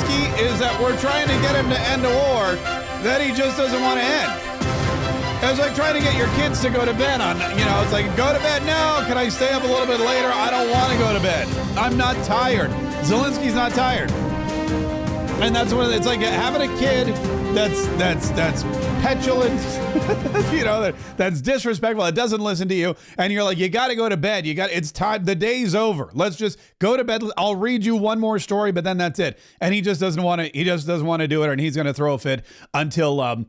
Zelenskyy is that we're trying to get him to end a war that he just doesn't want to end. It's like trying to get your kids to go to bed on, it's like, go to bed now. Can I stay up a little bit later? I don't want to go to bed. I'm not tired. Zelensky's not tired. And that's what it's like having a kid that's petulant, that's disrespectful, that doesn't listen to you, and you're like, you got to go to bed. It's time. The day's over. Let's just go to bed. I'll read you one more story, but then that's it. And he just doesn't want to. He just doesn't want to do it, and he's going to throw a fit until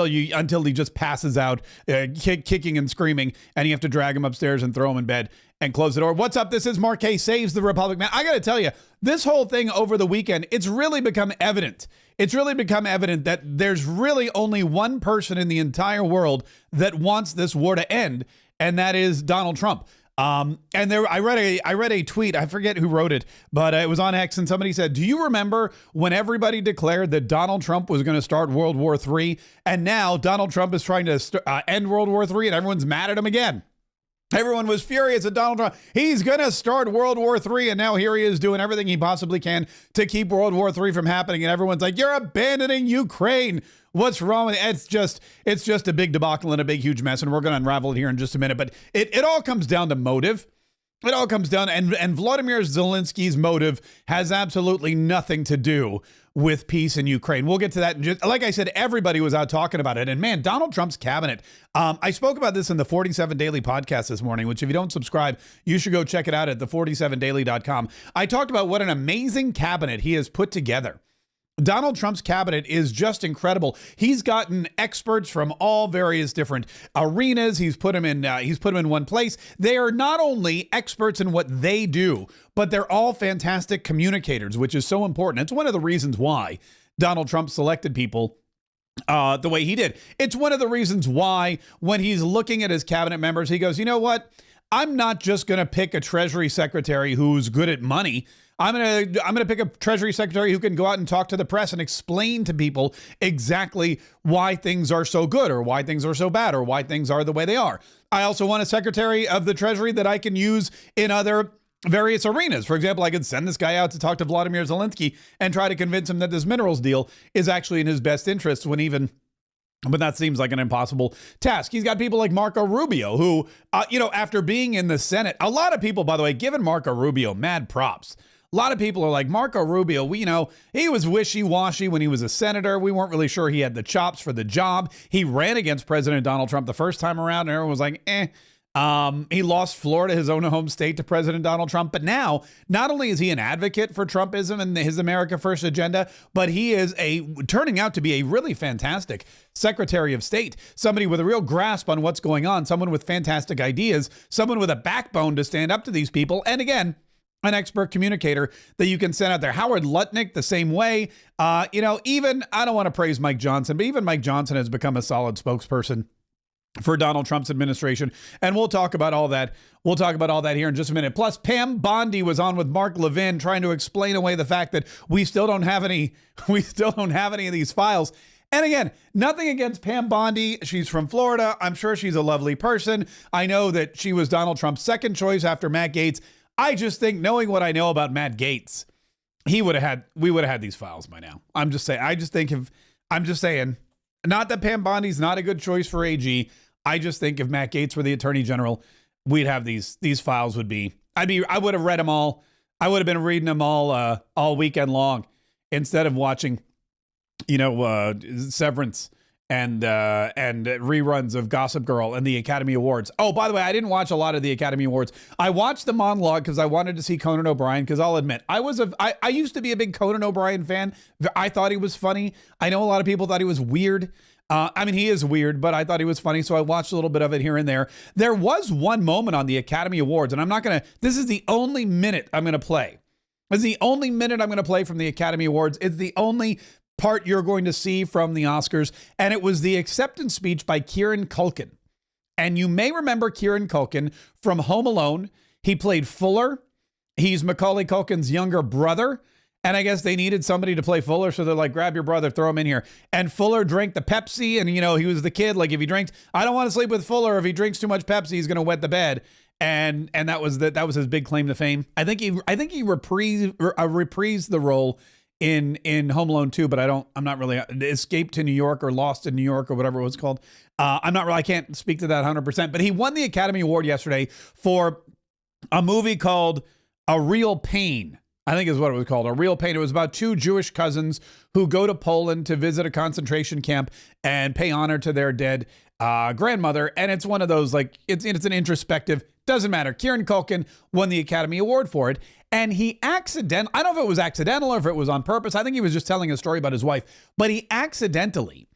he just passes out, kicking and screaming, and you have to drag him upstairs and throw him in bed and close the door. What's up? This is Mark Kaye Saves the Republic. Man, I got to tell you, this whole thing over the weekend, it's really become evident. It's really become evident that there's really only one person in the entire world that wants this war to end, and that is Donald Trump. I read a tweet. I forget who wrote it, but it was on X, and somebody said, do you remember when everybody declared that Donald Trump was going to start World War III? And now Donald Trump is trying to end World War III, and everyone's mad at him again. Everyone was furious at Donald Trump. He's going to start World War III, and now here he is doing everything he possibly can to keep World War III from happening. And everyone's like, you're abandoning Ukraine. What's wrong with it? It's just a big debacle and a big, huge mess, and we're going to unravel it here in just a minute. But it all comes down to motive. It all comes down, and Vladimir Zelensky's motive has absolutely nothing to do with peace in Ukraine. We'll get to that. Just like I said, everybody was out talking about it. And man, Donald Trump's cabinet. I spoke about this in the 47 Daily podcast this morning, which if you don't subscribe, you should go check it out at the47daily.com. I talked about what an amazing cabinet he has put together. Donald Trump's cabinet is just incredible. He's gotten experts from all various different arenas. He's put them in one place. They are not only experts in what they do, but they're all fantastic communicators, which is so important. It's one of the reasons why Donald Trump selected people the way he did. It's one of the reasons why when he's looking at his cabinet members, he goes, you know what? I'm not just going to pick a Treasury secretary who's good at money. I'm gonna pick a Treasury secretary who can go out and talk to the press and explain to people exactly why things are so good or why things are so bad or why things are the way they are. I also want a secretary of the Treasury that I can use in other various arenas. For example, I could send this guy out to talk to Vladimir Zelenskyy and try to convince him that this minerals deal is actually in his best interest but that seems like an impossible task. He's got people like Marco Rubio, who, after being in the Senate, a lot of people, by the way, giving Marco Rubio mad props. A lot of people are like, Marco Rubio, he was wishy-washy when he was a senator. We weren't really sure he had the chops for the job. He ran against President Donald Trump the first time around, and everyone was like, He lost Florida, his own home state, to President Donald Trump. But now, not only is he an advocate for Trumpism and his America First agenda, but he is turning out to be a really fantastic Secretary of State, somebody with a real grasp on what's going on, someone with fantastic ideas, someone with a backbone to stand up to these people. And again, an expert communicator that you can send out there. Howard Lutnick, the same way. Even, I don't want to praise Mike Johnson, but even Mike Johnson has become a solid spokesperson for Donald Trump's administration. And we'll talk about all that. We'll talk about all that here in just a minute. Plus, Pam Bondi was on with Mark Levin trying to explain away the fact that we still don't have any of these files. And again, nothing against Pam Bondi. She's from Florida. I'm sure she's a lovely person. I know that she was Donald Trump's second choice after Matt Gaetz. I just think, knowing what I know about Matt Gaetz, we would have had these files by now. I'm just saying, not that Pam Bondi's not a good choice for AG. I just think if Matt Gaetz were the Attorney General, we'd have these files I would have read them all. I would have been reading them all weekend long instead of watching, Severance and reruns of Gossip Girl and the Academy Awards. Oh, by the way, I didn't watch a lot of the Academy Awards. I watched the monologue because I wanted to see Conan O'Brien, because I'll admit, I used to be a big Conan O'Brien fan. I thought he was funny. I know a lot of people thought he was weird. He is weird, but I thought he was funny, so I watched a little bit of it here and there. There was one moment on the Academy Awards, and this is the only minute I'm going to play. This is the only minute I'm going to play from the Academy Awards. It's the only part you're going to see from the Oscars, and it was the acceptance speech by Kieran Culkin. And you may remember Kieran Culkin from Home Alone. He played Fuller. He's Macaulay Culkin's younger brother, and I guess they needed somebody to play Fuller, so they're like, grab your brother, throw him in here. And Fuller drank the Pepsi, and he was the kid, like, if he drinks, I don't want to sleep with Fuller. If he drinks too much Pepsi, he's going to wet the bed. And that was his big claim to fame. I think he reprised the role in Home Alone 2, but I'm not really Escape to New York or Lost in New York or whatever it was called. I can't speak to that 100%, but he won the Academy Award yesterday for a movie called A Real Pain. I think is what it was called, A Real Pain. It was about two Jewish cousins who go to Poland to visit a concentration camp and pay honor to their dead grandmother. And it's one of those, like, it's an introspective, doesn't matter. Kieran Culkin won the Academy Award for it. And he I don't know if it was accidental or if it was on purpose. I think he was just telling a story about his wife, but he accidentally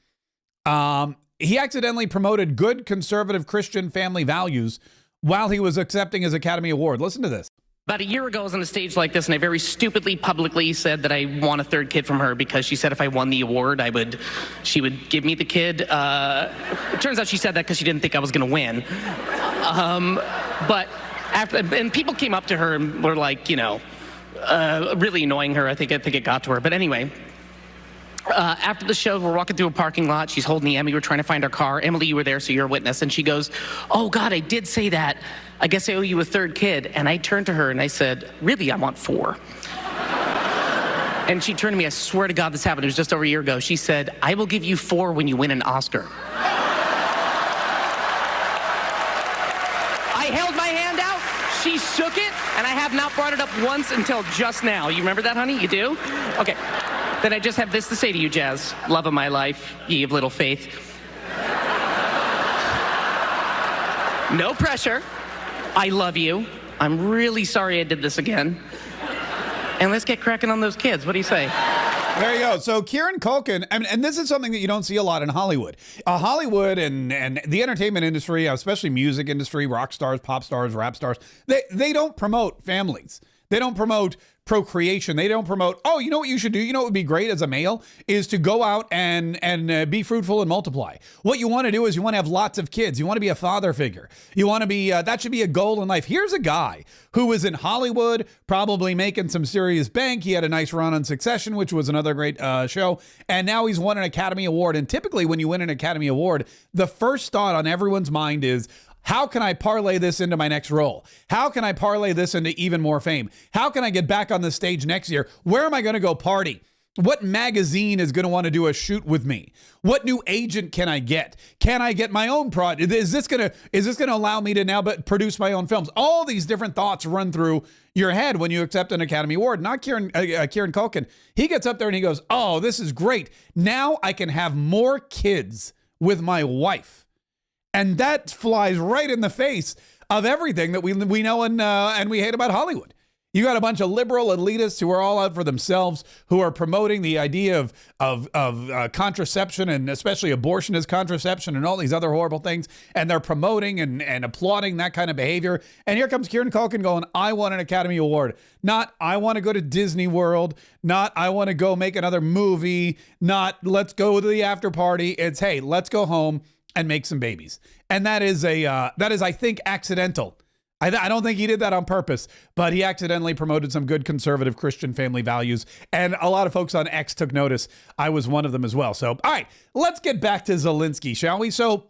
promoted good conservative Christian family values while he was accepting his Academy Award. Listen to this. About a year ago, I was on a stage like this, and I very stupidly publicly said that I want a third kid from her because she said if I won the award, she would give me the kid. It turns out she said that because she didn't think I was going to win. And people came up to her and were like, really annoying her. I think it got to her. But anyway, after the show, we're walking through a parking lot. She's holding Emily. We're trying to find our car. Emily, you were there, so you're a witness. And she goes, "Oh, God, I did say that. I guess I owe you a third kid." And I turned to her and I said, "Really, I want 4. And she turned to me. I swear to God this happened. It was just over a year ago. She said, "I will give you 4 when you win an Oscar." I held my hand out. She shook it. And I have not brought it up once until just now. You remember that, honey? You do? Okay. Then I just have this to say to you, Jazz. Love of my life, ye of little faith. No pressure. I love you. I'm really sorry I did this again. And let's get cracking on those kids. What do you say? There you go. So Kieran Culkin, and this is something that you don't see a lot in Hollywood. Hollywood and the entertainment industry, especially music industry, rock stars, pop stars, rap stars, they don't promote families. They don't promote procreation. They don't promote, oh, you know what you should do? You know what would be great as a male is to go out and be fruitful and multiply. What you want to do is you want to have lots of kids. You want to be a father figure. You want to be, that should be a goal in life. Here's a guy who was in Hollywood, probably making some serious bank. He had a nice run on Succession, which was another great show. And now he's won an Academy Award. And typically when you win an Academy Award, the first thought on everyone's mind is, how can I parlay this into my next role? How can I parlay this into even more fame? How can I get back on the stage next year? Where am I going to go party? What magazine is going to want to do a shoot with me? What new agent can I get? Can I get my own product? Is this going to allow me to now produce my own films? All these different thoughts run through your head when you accept an Academy Award. Not Kieran Culkin. He gets up there and he goes, "Oh, this is great. Now I can have more kids with my wife." And that flies right in the face of everything that we know and we hate about Hollywood. You got a bunch of liberal elitists who are all out for themselves, who are promoting the idea of contraception, and especially abortion as contraception and all these other horrible things. And they're promoting and applauding that kind of behavior. And here comes Kieran Culkin going, "I want an Academy Award." Not, "I want to go to Disney World." Not, "I want to go make another movie." Not, "Let's go to the after party." It's, "Hey, let's go home and make some babies." And that is, I think, accidental. I don't think he did that on purpose, but he accidentally promoted some good conservative Christian family values. And a lot of folks on X took notice. I was one of them as well. So, all right, let's get back to Zelenskyy, shall we? So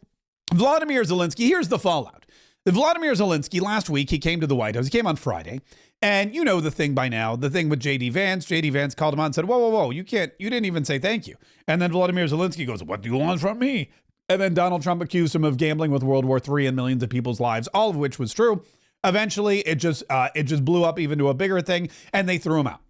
Vladimir Zelenskyy, here's the fallout. Vladimir Zelenskyy, last week, he came to the White House. He came on Friday. And you know the thing by now, the thing with J.D. Vance. J.D. Vance called him on and said, whoa, you didn't even say thank you. And then Vladimir Zelenskyy goes, "What do you want from me?" And then Donald Trump accused him of gambling with World War III and millions of people's lives, all of which was true. Eventually, it just blew up even to a bigger thing, and they threw him out.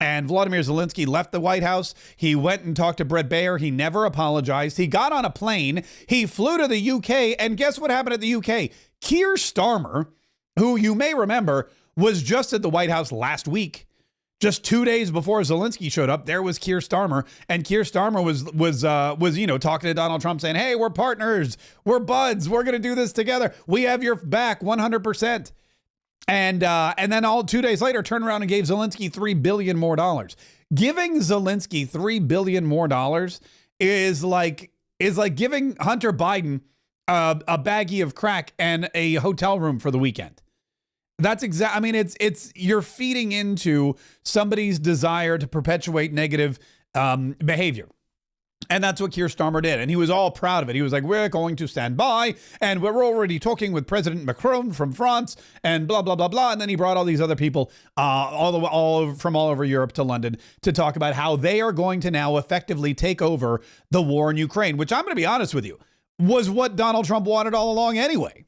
And Vladimir Zelenskyy left the White House. He went and talked to Brett Baer. He never apologized. He got on a plane. He flew to the UK, and guess what happened at the UK? Keir Starmer, who you may remember was just at the White House last week. Just 2 days before Zelenskyy showed up, there was Keir Starmer, and Keir Starmer was talking to Donald Trump saying, "Hey, we're partners, we're buds, we're going to do this together. We have your back 100%." And then all 2 days later, turned around and gave Zelenskyy $3 billion more. Giving Zelenskyy $3 billion more is like giving Hunter Biden a baggie of crack and a hotel room for the weekend. That's I mean, it's you're feeding into somebody's desire to perpetuate negative behavior. And that's what Keir Starmer did. And he was all proud of it. He was like, we're going to stand by, and we're already talking with President Macron from France, and blah, blah, blah, blah. And then he brought all these other people from all over Europe to London to talk about how they are going to now effectively take over the war in Ukraine, which I'm going to be honest with you, was what Donald Trump wanted all along anyway.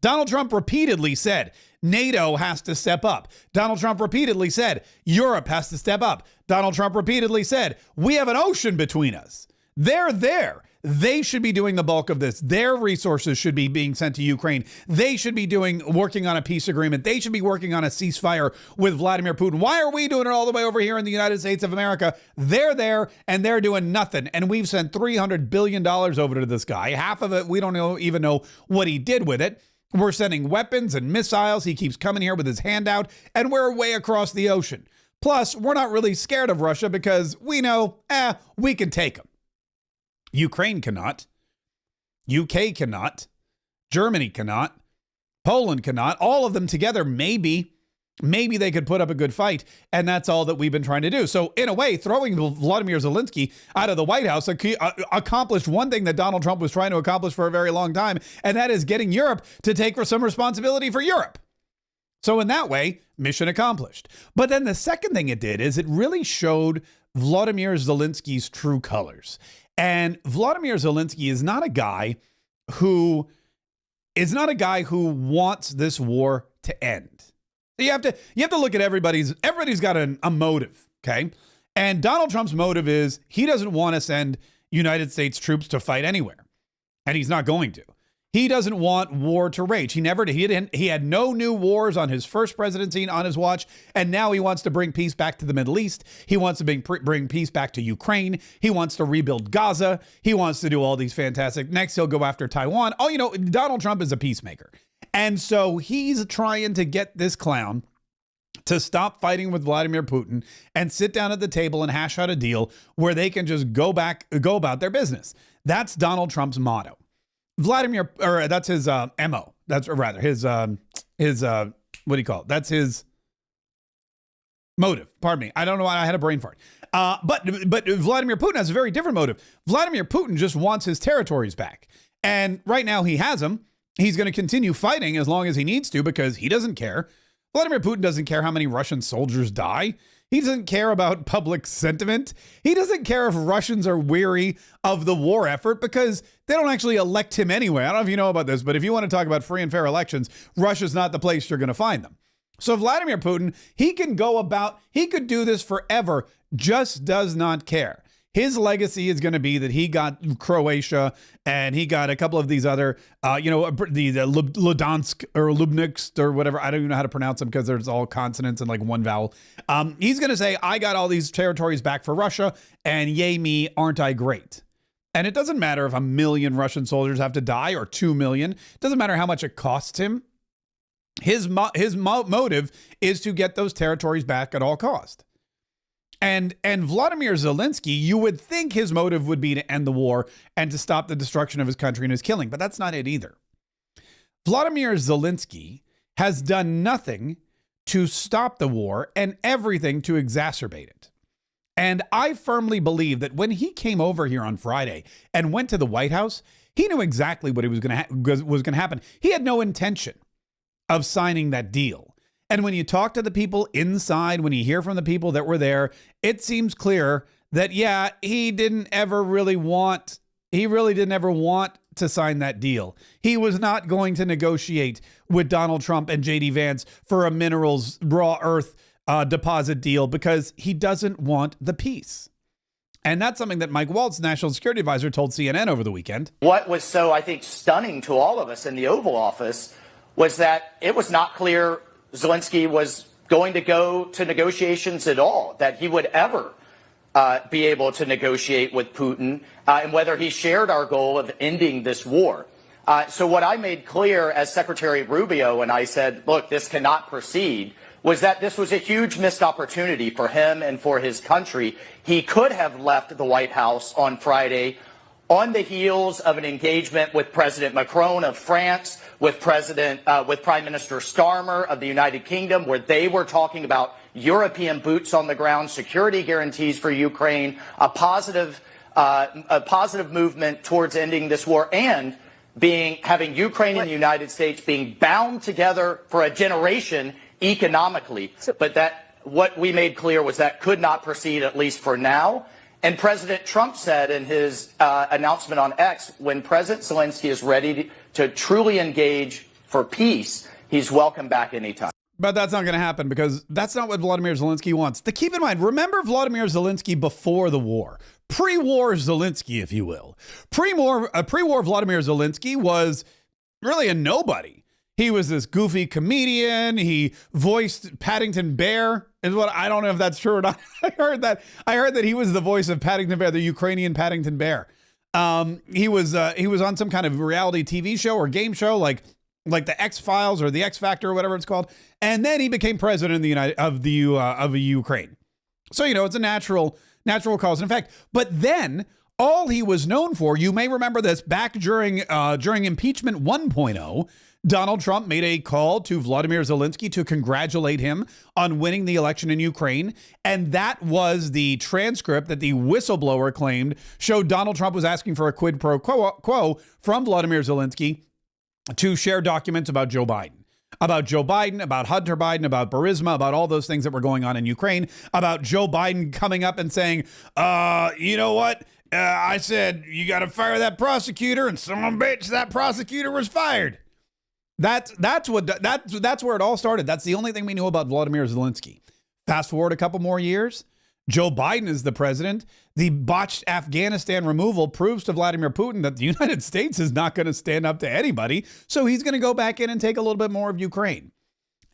Donald Trump repeatedly said, NATO has to step up. Donald Trump repeatedly said, Europe has to step up. Donald Trump repeatedly said, we have an ocean between us. They're there. They should be doing the bulk of this. Their resources should be being sent to Ukraine. They should be working on a peace agreement. They should be working on a ceasefire with Vladimir Putin. Why are we doing it all the way over here in the United States of America? They're there and they're doing nothing. And we've sent $300 billion over to this guy. Half of it, we don't even know what he did with it. We're sending weapons and missiles. He keeps coming here with his hand out, and we're way across the ocean. Plus, we're not really scared of Russia because we know, we can take them. Ukraine cannot. UK cannot. Germany cannot. Poland cannot. All of them together, maybe they could put up a good fight, and that's all that we've been trying to do. So in a way, throwing Vladimir Zelenskyy out of the White House accomplished one thing that Donald Trump was trying to accomplish for a very long time, and that is getting Europe to take some responsibility for Europe. So in that way, mission accomplished. But then the second thing it did is it really showed Vladimir Zelensky's true colors. And Vladimir Zelenskyy is not a guy who wants this war to end. You have to look at everybody's got a motive, okay? And Donald Trump's motive is he doesn't want to send United States troops to fight anywhere. And he's not going to. He doesn't want war to rage. He had no new wars on his first presidency on his watch, and now he wants to bring peace back to the Middle East. He wants to bring peace back to Ukraine. He wants to rebuild Gaza. He wants to do all these fantastic. Next, he'll go after Taiwan. Oh, Donald Trump is a peacemaker. And so he's trying to get this clown to stop fighting with Vladimir Putin and sit down at the table and hash out a deal where they can just go about their business. That's Donald Trump's motto. That's his MO. That's rather his what do you call it? That's his motive. Pardon me. I don't know why I had a brain fart. But Vladimir Putin has a very different motive. Vladimir Putin just wants his territories back. And right now he has them. He's going to continue fighting as long as he needs to because he doesn't care. Vladimir Putin doesn't care how many Russian soldiers die. He doesn't care about public sentiment. He doesn't care if Russians are weary of the war effort because they don't actually elect him anyway. I don't know if you know about this, but if you want to talk about free and fair elections, Russia's not the place you're going to find them. So Vladimir Putin, he could do this forever, just does not care. His legacy is going to be that he got Croatia and he got a couple of these other, the Ludansk or Lubnikst or whatever. I don't even know how to pronounce them because there's all consonants and like one vowel. He's going to say, I got all these territories back for Russia and yay me, aren't I great? And it doesn't matter if 1 million Russian soldiers have to die or 2 million. It doesn't matter how much it costs him. His motive is to get those territories back at all cost. And Vladimir Zelenskyy, you would think his motive would be to end the war and to stop the destruction of his country and his killing, but that's not it either. Vladimir Zelenskyy has done nothing to stop the war and everything to exacerbate it. And I firmly believe that when he came over here on Friday and went to the White House, he knew exactly what was going to happen. He had no intention of signing that deal. And when you talk to the people inside, when you hear from the people that were there, it seems clear that, he really didn't ever want to sign that deal. He was not going to negotiate with Donald Trump and J.D. Vance for a minerals raw earth deposit deal because he doesn't want the peace. And that's something that Mike Waltz, National Security Advisor, told CNN over the weekend. What was so, I think, stunning to all of us in the Oval Office was that it was not clear Zelenskyy was going to go to negotiations at all, that he would ever be able to negotiate with Putin, and whether he shared our goal of ending this war. So what I made clear as Secretary Rubio, and I said, look, this cannot proceed, was that this was a huge missed opportunity for him and for his country. He could have left the White House on Friday on the heels of an engagement with President Macron of France, with Prime Minister Starmer of the United Kingdom, where they were talking about European boots on the ground, security guarantees for Ukraine, a positive a positive movement towards ending this war and having Ukraine and the United States being bound together for a generation economically. But what we made clear was that could not proceed, at least for now. And President Trump said in his announcement on X, when President Zelenskyy is ready to truly engage for peace, he's welcome back anytime. But that's not going to happen because that's not what Vladimir Zelenskyy wants. Keep in mind, remember Vladimir Zelenskyy before the war. Pre-war Zelenskyy, if you will. Pre-war Vladimir Zelenskyy was really a nobody. He was this goofy comedian. He voiced Paddington Bear. Is what I don't know if that's true or not. I heard that he was the voice of Paddington Bear, the Ukrainian Paddington Bear. He was on some kind of reality TV show or game show like the X-Files or the X Factor or whatever it's called. And then he became president of the Ukraine. So, it's a natural cause. In fact, but then all he was known for, you may remember this back during impeachment 1.0, Donald Trump made a call to Vladimir Zelenskyy to congratulate him on winning the election in Ukraine. And that was the transcript that the whistleblower claimed showed Donald Trump was asking for a quid pro quo from Vladimir Zelenskyy to share documents about Joe Biden, about Hunter Biden, about Burisma, about all those things that were going on in Ukraine, about Joe Biden coming up and saying, you know what? I said, you got to fire that prosecutor, and son of a bitch, that prosecutor was fired. That's where it all started. That's the only thing we knew about Vladimir Zelenskyy. Fast forward a couple more years. Joe Biden is the president. The botched Afghanistan removal proves to Vladimir Putin that the United States is not going to stand up to anybody. So he's going to go back in and take a little bit more of Ukraine.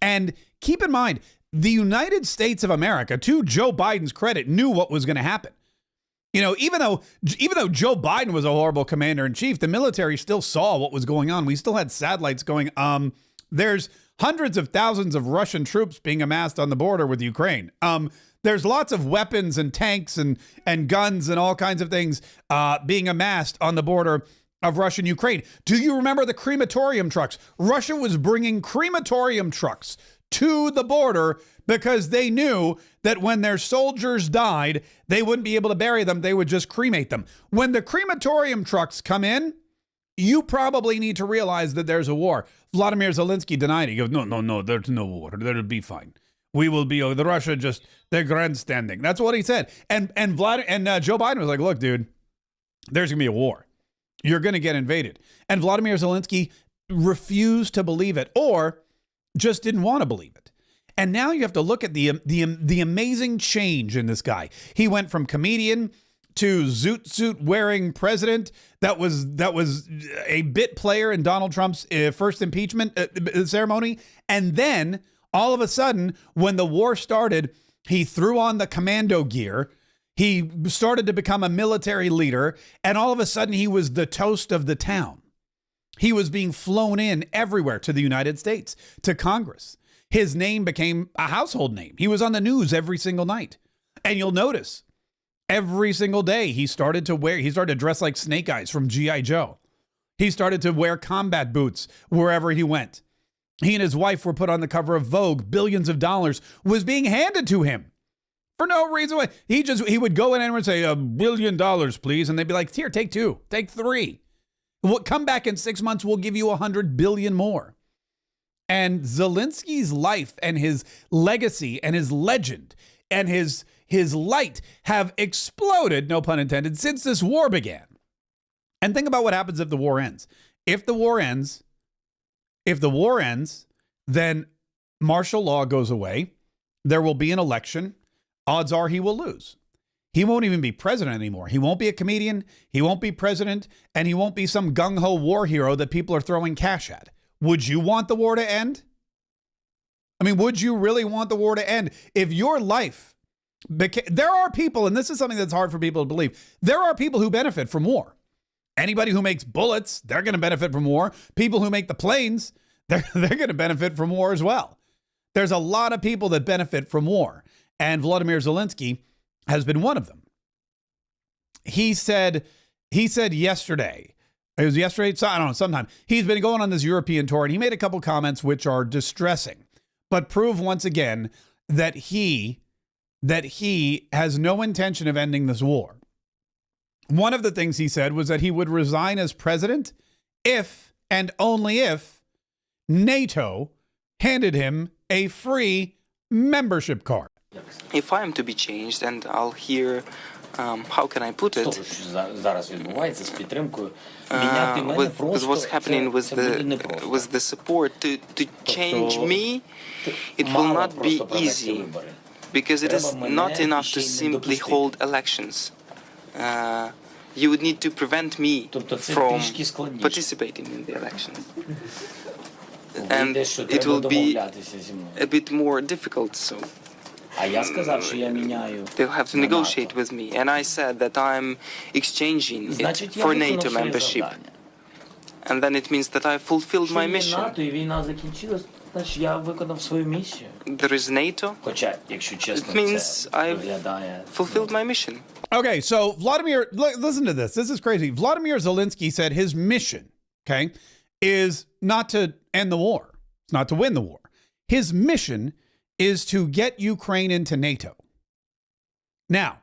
And keep in mind, the United States of America, to Joe Biden's credit, knew what was going to happen. Even though Joe Biden was a horrible commander in chief, the military still saw what was going on. We still had satellites going. There's hundreds of thousands of Russian troops being amassed on the border with Ukraine. There's lots of weapons and tanks and guns and all kinds of things being amassed on the border of Russia and Ukraine. Do you remember the crematorium trucks? Russia was bringing crematorium trucks to the border because they knew that when their soldiers died, they wouldn't be able to bury them. They would just cremate them. When the crematorium trucks come in, you probably need to realize that there's a war. Vladimir Zelenskyy denied it. He goes, no, there's no war. That'll be fine. We will be, the Russia they're grandstanding. That's what he said. And Joe Biden was like, look, dude, there's going to be a war. You're going to get invaded. And Vladimir Zelenskyy refused to believe it or just didn't want to believe it. And now you have to look at the amazing change in this guy. He went from comedian to zoot suit wearing president that was a bit player in Donald Trump's first impeachment ceremony. And then all of a sudden, when the war started, he threw on the commando gear. He started to become a military leader. And all of a sudden, he was the toast of the town. He was being flown in everywhere to the United States, to Congress. His name became a household name. He was on the news every single night. And you'll notice every single day he started to dress like Snake Eyes from G.I. Joe. He started to wear combat boots wherever he went. He and his wife were put on the cover of Vogue. Billions of dollars was being handed to him for no reason. He would go in and would say, $1 billion, please. And they'd be like, here, take 2, take 3. We'll come back in 6 months. We'll give you 100 billion more. And Zelensky's life and his legacy and his legend and his light have exploded, no pun intended, since this war began. And think about what happens if the war ends. If the war ends, then martial law goes away. There will be an election. Odds are he will lose. He won't even be president anymore. He won't be a comedian. He won't be president. And he won't be some gung-ho war hero that people are throwing cash at. Would you want the war to end? I mean, would you really want the war to end? If your life there are people, and this is something that's hard for people to believe, there are people who benefit from war. Anybody who makes bullets, they're going to benefit from war. People who make the planes, they're going to benefit from war as well. There's a lot of people that benefit from war. And Vladimir Zelenskyy has been one of them. He said yesterday, it was yesterday, I don't know, sometime, he's been going on this European tour and he made a couple comments which are distressing, but prove once again that he has no intention of ending this war. one of the things he said was that he would resign as president if and only if NATO handed him a free membership card. If I am to be changed, and I'll hear, how can I put it? With what's happening with the support to change me, it will not be easy, because it is not enough to simply hold elections. You would need to prevent me from participating in the elections. And it will be a bit more difficult, so they'll have to negotiate with me. And I said that I'm exchanging it for NATO membership. And then it means that I fulfilled my mission. There is NATO. It means I've fulfilled my mission. Okay, so Vladimir, listen to this. This is crazy. Vladimir Zelenskyy said his mission, okay, is not to end the war. It's not to win the war. His mission is to get Ukraine into NATO. Now,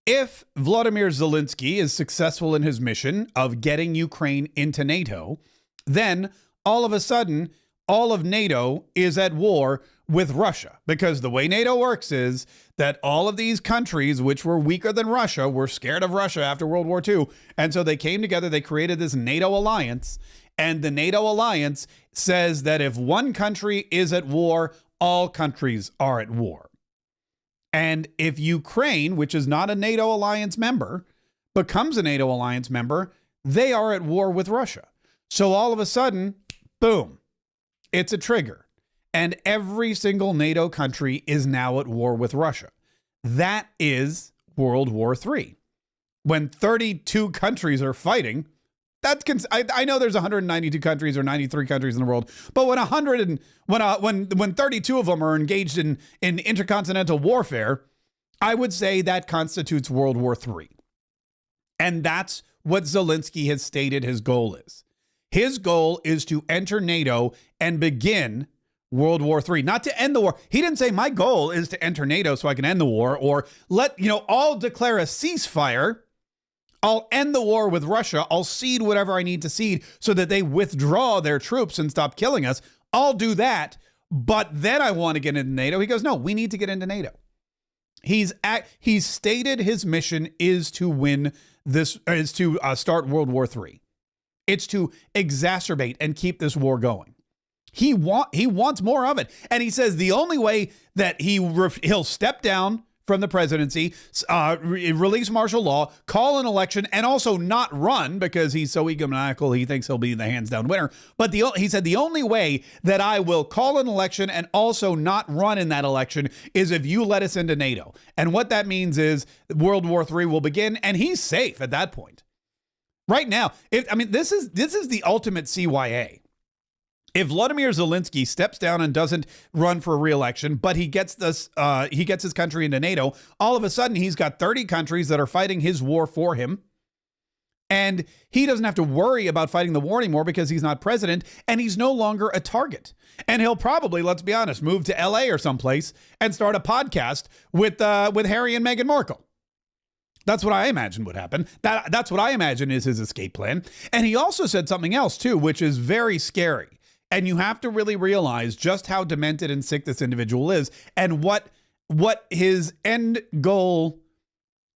if Vladimir Zelenskyy is successful in his mission of getting Ukraine into NATO, then all of a sudden, all of NATO is at war with Russia, because the way NATO works is that all of these countries, which were weaker than Russia, were scared of Russia after World War II. And so they came together, they created this NATO alliance, and the NATO alliance says that if one country is at war, all countries are at war. And if Ukraine, which is not a NATO alliance member, becomes a NATO alliance member, they are at war with Russia. So all of a sudden, boom, it's a trigger. And every single NATO country is now at war with Russia. That is World War III. When 32 countries are fighting, I know there's 192 countries or 93 countries in the world, but when 32 of them are engaged in intercontinental warfare, I would say that constitutes World War III. And that's what Zelenskyy has stated his goal is. His goal is to enter NATO and begin World War III, not to end the war. He didn't say my goal is to enter NATO so I can end the war, or I'll declare a ceasefire. I'll end the war with Russia. I'll cede whatever I need to cede so that they withdraw their troops and stop killing us. I'll do that. But then I want to get into NATO. He goes, no, we need to get into NATO. He's stated his mission is to win this, is to start World War III. It's to exacerbate and keep this war going. He wants more of it. And he says the only way that he'll step down from the presidency, release martial law, call an election, and also not run, because he's so egomaniacal, he thinks he'll be the hands-down winner. But he said the only way that I will call an election and also not run in that election is if you let us into NATO. And what that means is World War III will begin, and he's safe at that point. Right now, this is the ultimate CYA. If Vladimir Zelenskyy steps down and doesn't run for re-election, but he gets his country into NATO, all of a sudden he's got 30 countries that are fighting his war for him. And he doesn't have to worry about fighting the war anymore because he's not president, and he's no longer a target. And he'll probably, let's be honest, move to LA or someplace and start a podcast with Harry and Meghan Markle. That's what I imagine would happen. That's what I imagine is his escape plan. And he also said something else too, which is very scary. And you have to really realize just how demented and sick this individual is, and what his end goal.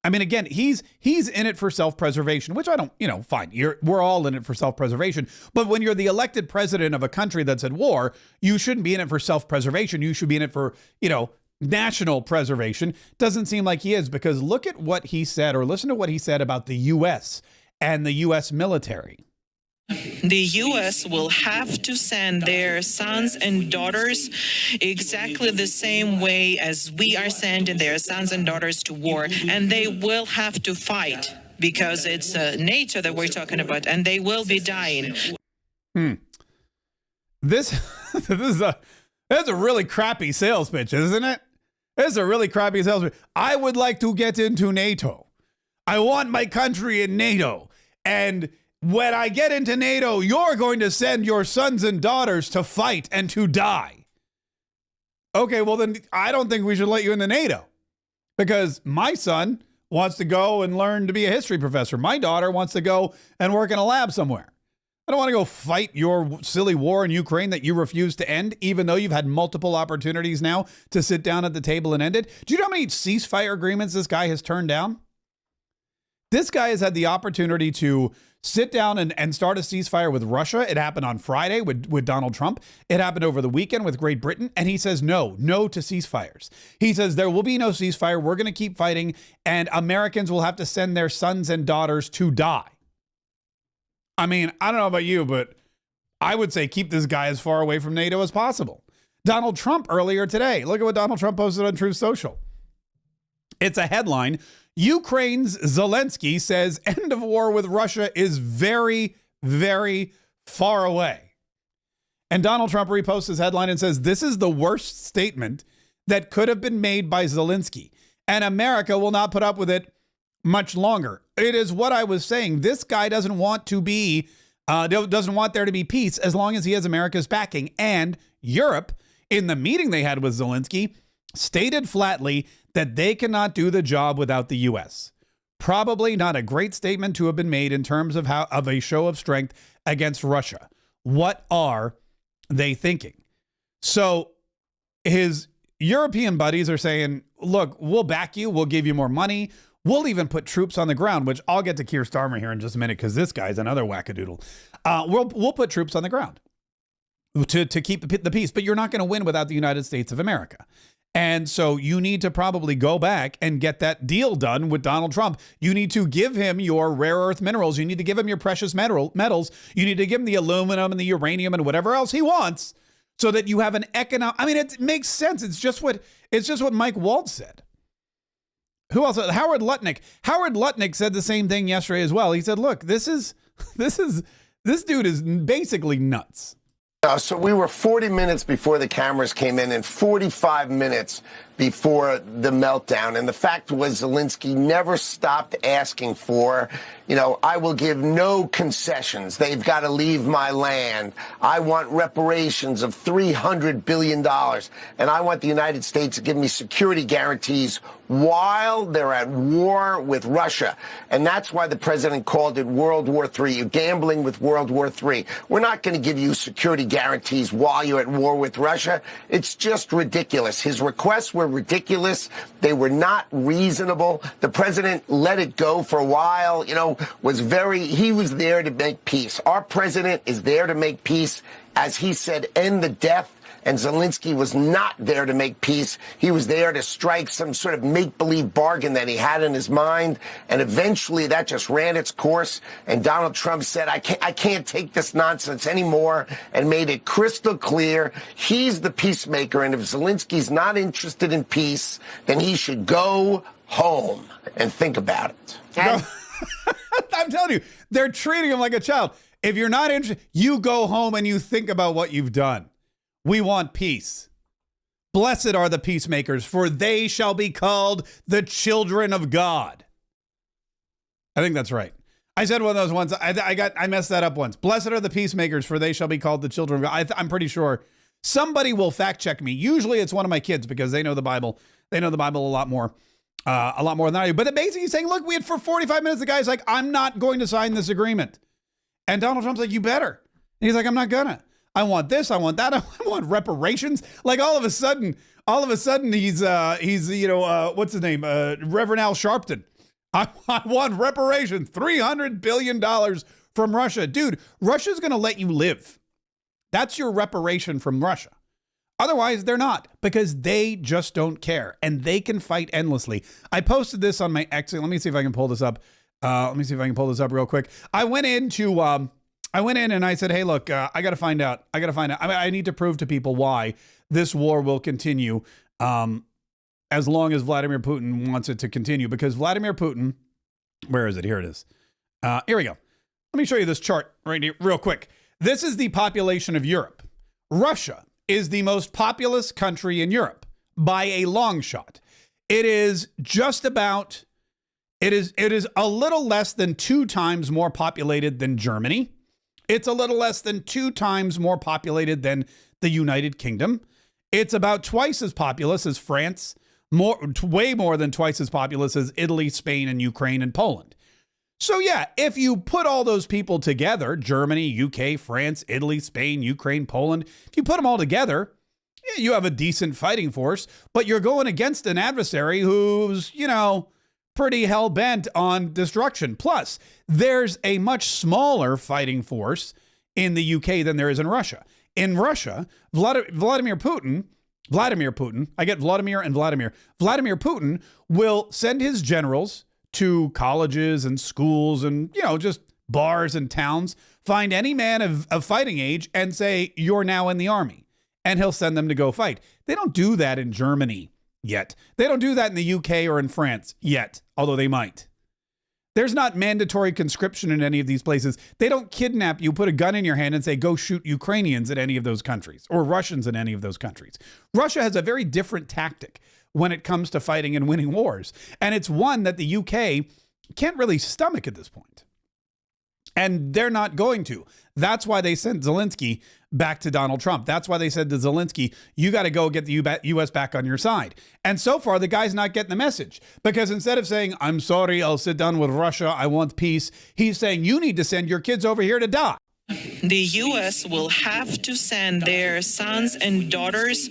I mean, again, he's in it for self-preservation, which I don't, fine. We're all in it for self-preservation. But when you're the elected president of a country that's at war, you shouldn't be in it for self-preservation. You should be in it for, national preservation. Doesn't seem like he is, because look at what he said, or listen to what he said about the U.S. and the U.S. military. The U.S. will have to send their sons and daughters exactly the same way as we are sending their sons and daughters to war. And they will have to fight, because it's NATO that we're talking about, and they will be dying. That's a really crappy sales pitch, isn't it? It's a really crappy sales pitch. I would like to get into NATO. I want my country in NATO. And when I get into NATO, you're going to send your sons and daughters to fight and to die. Okay, well then I don't think we should let you into NATO, because my son wants to go and learn to be a history professor. My daughter wants to go and work in a lab somewhere. I don't want to go fight your silly war in Ukraine that you refuse to end, even though you've had multiple opportunities now to sit down at the table and end it. Do you know how many ceasefire agreements this guy has turned down? This guy has had the opportunity to sit down and start a ceasefire with Russia. It happened on Friday with Donald Trump. It happened over the weekend with Great Britain. And he says no to ceasefires. He says there will be no ceasefire. We're going to keep fighting. And Americans will have to send their sons and daughters to die. I mean, I don't know about you, but I would say keep this guy as far away from NATO as possible. Donald Trump earlier today. Look at what Donald Trump posted on Truth Social. It's a headline. Ukraine's Zelenskyy says end of war with Russia is very, very far away. And Donald Trump reposts his headline and says, this is the worst statement that could have been made by Zelenskyy, and America will not put up with it much longer. It is what I was saying. This guy doesn't want to be, doesn't want there to be peace as long as he has America's backing. And Europe, in the meeting they had with Zelenskyy, stated flatly that they cannot do the job without the U.S. Probably not a great statement to have been made in terms of a show of strength against Russia. What are they thinking? So his European buddies are saying, look, we'll back you. We'll give you more money. We'll even put troops on the ground, which I'll get to Keir Starmer here in just a minute because this guy's another wackadoodle. We'll put troops on the ground to keep the peace, but you're not going to win without the United States of America. And so you need to probably go back and get that deal done with Donald Trump. You need to give him your rare earth minerals. You need to give him your precious metals. You need to give him the aluminum and the uranium and whatever else he wants so that you have an economic. I mean, it makes sense. It's just what Mike Waltz said. Who else? Howard Lutnick. Howard Lutnick said the same thing yesterday as well. He said, look, this dude is basically nuts. So we were 40 minutes before the cameras came in and 45 minutes before the meltdown. And the fact was Zelenskyy never stopped asking for, I will give no concessions. They've got to leave my land. I want reparations of $300 billion. And I want the United States to give me security guarantees while they're at war with Russia. And that's why the president called it World War III. You're gambling with World War III. We're not going to give you security guarantees while you're at war with Russia. It's just ridiculous. His requests were ridiculous. They were not reasonable. The president let it go for a while, he was there to make peace. Our president is there to make peace. As he said, end the death. And Zelenskyy was not there to make peace. He was there to strike some sort of make-believe bargain that he had in his mind. And eventually that just ran its course. And Donald Trump said, I can't take this nonsense anymore, and made it crystal clear he's the peacemaker. And if Zelensky's not interested in peace, then he should go home and think about it. I'm telling you, they're treating him like a child. If you're not interested, you go home and you think about what you've done. We want peace. Blessed are the peacemakers, for they shall be called the children of God. I think that's right. I said one of those once. I messed that up once. Blessed are the peacemakers, for they shall be called the children of God. I'm pretty sure somebody will fact check me. Usually it's one of my kids because they know the Bible. They know the Bible a lot more than I do. But basically he's saying, look, we had for 45 minutes, the guy's like, I'm not going to sign this agreement. And Donald Trump's like, you better. And he's like, I'm not gonna. I want this. I want that. I want reparations. Like all of a sudden, he's what's his name? Reverend Al Sharpton. I want reparations. $300 billion from Russia. Dude, Russia's going to let you live. That's your reparation from Russia. Otherwise, they're not, because they just don't care and they can fight endlessly. I posted this on my X. Let me see if I can pull this up. Real quick. I went in and I said, hey, look, I got to find out. I need to prove to people why this war will continue as long as Vladimir Putin wants it to continue. Because Vladimir Putin, where is it? Here it is. Here we go. Let me show you this chart right here real quick. This is the population of Europe. Russia is the most populous country in Europe by a long shot. It is just about, it is a little less than 2 times more populated than Germany. It's a little less than 2 times more populated than the United Kingdom. It's about twice as populous as France, way more than twice as populous as Italy, Spain, and Ukraine and Poland. So yeah, if you put all those people together, Germany, UK, France, Italy, Spain, Ukraine, Poland, if you put them all together, you have a decent fighting force, but you're going against an adversary who's, pretty hell-bent on destruction. Plus, there's a much smaller fighting force in the UK than there is in Russia. In Russia, Vladimir Putin, I get Vladimir and Vladimir. Vladimir Putin will send his generals to colleges and schools and, just bars and towns, find any man of fighting age and say, you're now in the army. And he'll send them to go fight. They don't do that in Germany yet. They don't do that in the UK or in France yet, although they might. There's not mandatory conscription in any of these places. They don't kidnap you, put a gun in your hand and say, go shoot Ukrainians in any of those countries or Russians in any of those countries. Russia has a very different tactic when it comes to fighting and winning wars. And it's one that the UK can't really stomach at this point. And they're not going to. That's why they sent Zelenskyy back to Donald Trump. That's why they said to Zelenskyy, you got to go get the U.S. back on your side. And so far, the guy's not getting the message. Because instead of saying, I'm sorry, I'll sit down with Russia, I want peace, he's saying, you need to send your kids over here to die. The U.S. will have to send their sons and daughters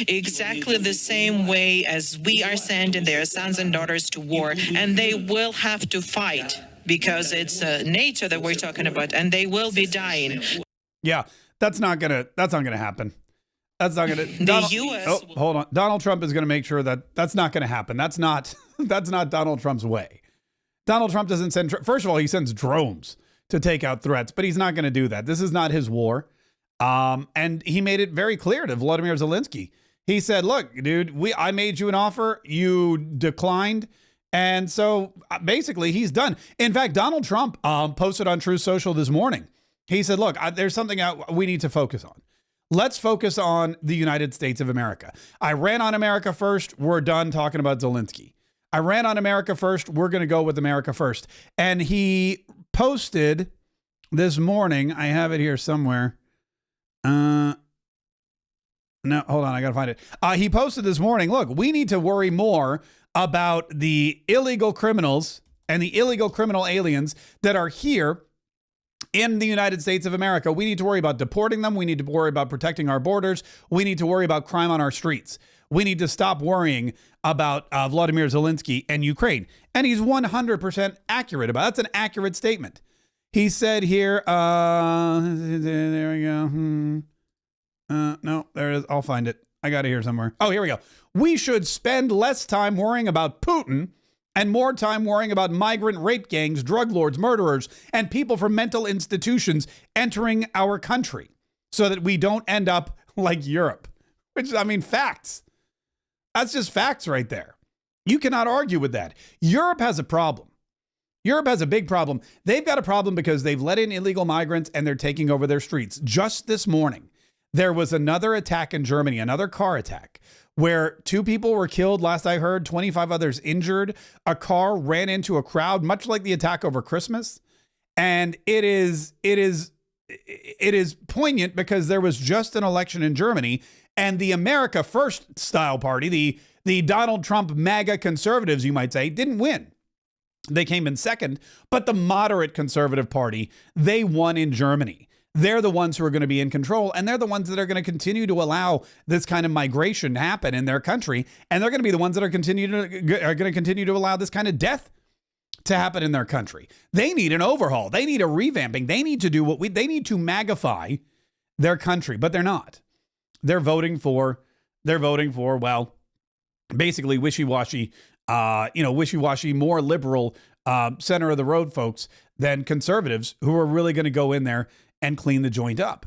exactly the same way as we are sending their sons and daughters to war. And they will have to fight because it's nature that we're talking about, and they will be dying. Yeah, that's not gonna happen. That's not gonna. U.S. Hold on. Donald Trump is gonna make sure that that's not gonna happen. That's not Donald Trump's way. Donald Trump doesn't send. First of all, he sends drones to take out threats, but he's not going to do that. This is not his war. And he made it very clear to Volodymyr Zelenskyy. He said, look, dude, I made you an offer. You declined. And so basically he's done. In fact, Donald Trump posted on Truth Social this morning. He said, look, there's something we need to focus on. Let's focus on the United States of America. I ran on America first. We're done talking about Zelenskyy. I ran on America first. We're going to go with America first. And he posted this morning. I have it here somewhere. No, hold on. I got to find it. He posted this morning. Look, we need to worry more about the illegal criminals and the illegal criminal aliens that are here in the United States of America. We need to worry about deporting them. We need to worry about protecting our borders. We need to worry about crime on our streets. We need to stop worrying about Vladimir Zelenskyy and Ukraine. And he's 100% accurate about it. That's an accurate statement. He said here, there we go. No, there it is. I'll find it. I got it here somewhere. Oh, here we go. We should spend less time worrying about Putin and more time worrying about migrant rape gangs, drug lords, murderers, and people from mental institutions entering our country so that we don't end up like Europe. Which, I mean, facts. That's just facts right there. You cannot argue with that. Europe has a problem. Europe has a big problem. They've got a problem because they've let in illegal migrants and they're taking over their streets. Just this morning, there was another attack in Germany, another car attack, where 2 people were killed, last I heard, 25 others injured. A car ran into a crowd, much like the attack over Christmas. And it is poignant because there was just an election in Germany, and the America First style party, the Donald Trump MAGA conservatives, you might say, didn't win. They came in second, but the moderate conservative party, they won in Germany. They're the ones who are going to be in control, and they're the ones that are going to continue to allow this kind of migration to happen in their country, and they're going to be the ones that are going to continue to allow this kind of death to happen in their country. They need an overhaul. They need a revamping. They need to do they need to magify their country, but they're not. They're voting for, well, basically wishy-washy, more liberal, center of the road folks than conservatives who are really going to go in there and clean the joint up.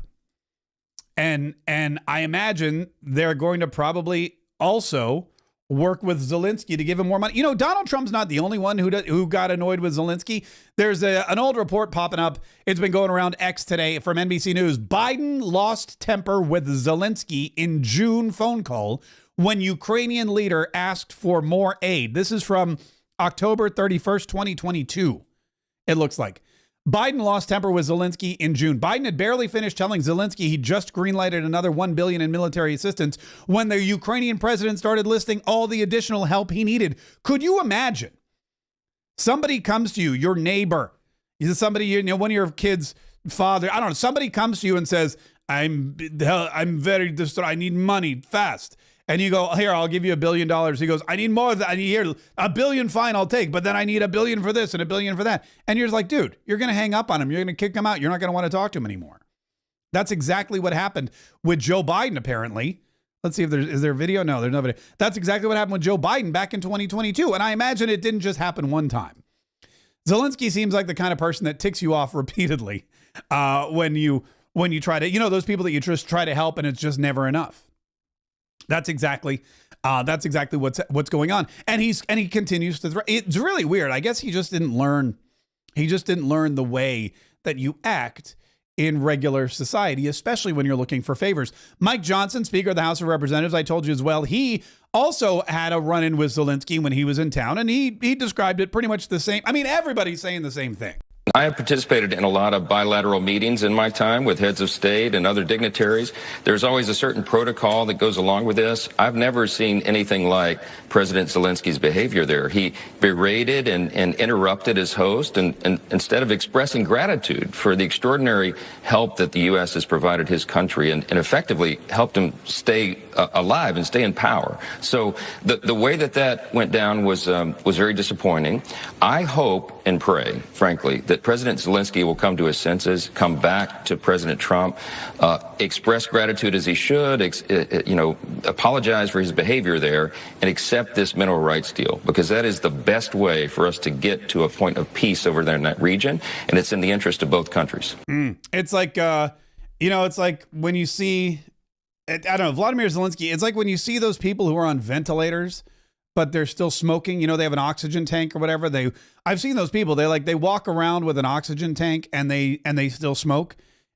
And I imagine they're going to probably also work with Zelenskyy to give him more money. Donald Trump's not the only one who got annoyed with Zelenskyy. There's an old report popping up. It's been going around X today from NBC News. Biden lost temper with Zelenskyy in June phone call when Ukrainian leader asked for more aid. This is from October 31st, 2022. It looks like. Biden lost temper with Zelenskyy in June. Biden had barely finished telling Zelenskyy he just greenlighted another $1 billion in military assistance when the Ukrainian president started listing all the additional help he needed. Could you imagine? Somebody comes to you, your neighbor, somebody, you know, one of your kids' father, I don't know, somebody comes to you and says, I'm very distraught. I need money fast. And you go, here, I'll give you $1 billion. He goes, I need more. I need here $1 billion. Fine, I'll take. But then I need $1 billion for this and $1 billion for that. And you're just like, dude, you're going to hang up on him. You're going to kick him out. You're not going to want to talk to him anymore. That's exactly what happened with Joe Biden, apparently. Let's see if is there a video? No, there's no video. That's exactly what happened with Joe Biden back in 2022. And I imagine it didn't just happen one time. Zelenskyy seems like the kind of person that ticks you off repeatedly when you try to, you know, those people that you just try to help and it's just never enough. That's exactly what's going on. And he continues to it's really weird. I guess he just didn't learn the way that you act in regular society, especially when you're looking for favors. Mike Johnson, Speaker of the House of Representatives, I told you as well, he also had a run-in with Zelenskyy when he was in town, and he described it pretty much the same. I mean, everybody's saying the same thing. I have participated in a lot of bilateral meetings in my time with heads of state and other dignitaries. There's always a certain protocol that goes along with this. I've never seen anything like President Zelenskyy's behavior there. He berated and interrupted his host, and instead of expressing gratitude for the extraordinary help that the U.S. has provided his country and effectively helped him stay alive and stay in power. So the way that went down was very disappointing. I hope and pray, frankly, that President Zelenskyy will come to his senses, come back to President Trump, express gratitude as he should, apologize for his behavior there, and accept this mineral rights deal, because that is the best way for us to get to a point of peace over there in that region, and it's in the interest of both countries. It's like, it's like when you see, I don't know, Vladimir Zelenskyy, it's like when you see those people who are on ventilators, but they're still smoking, you know, they have an oxygen tank or whatever. I've seen those people, they walk around with an oxygen tank and they still smoke.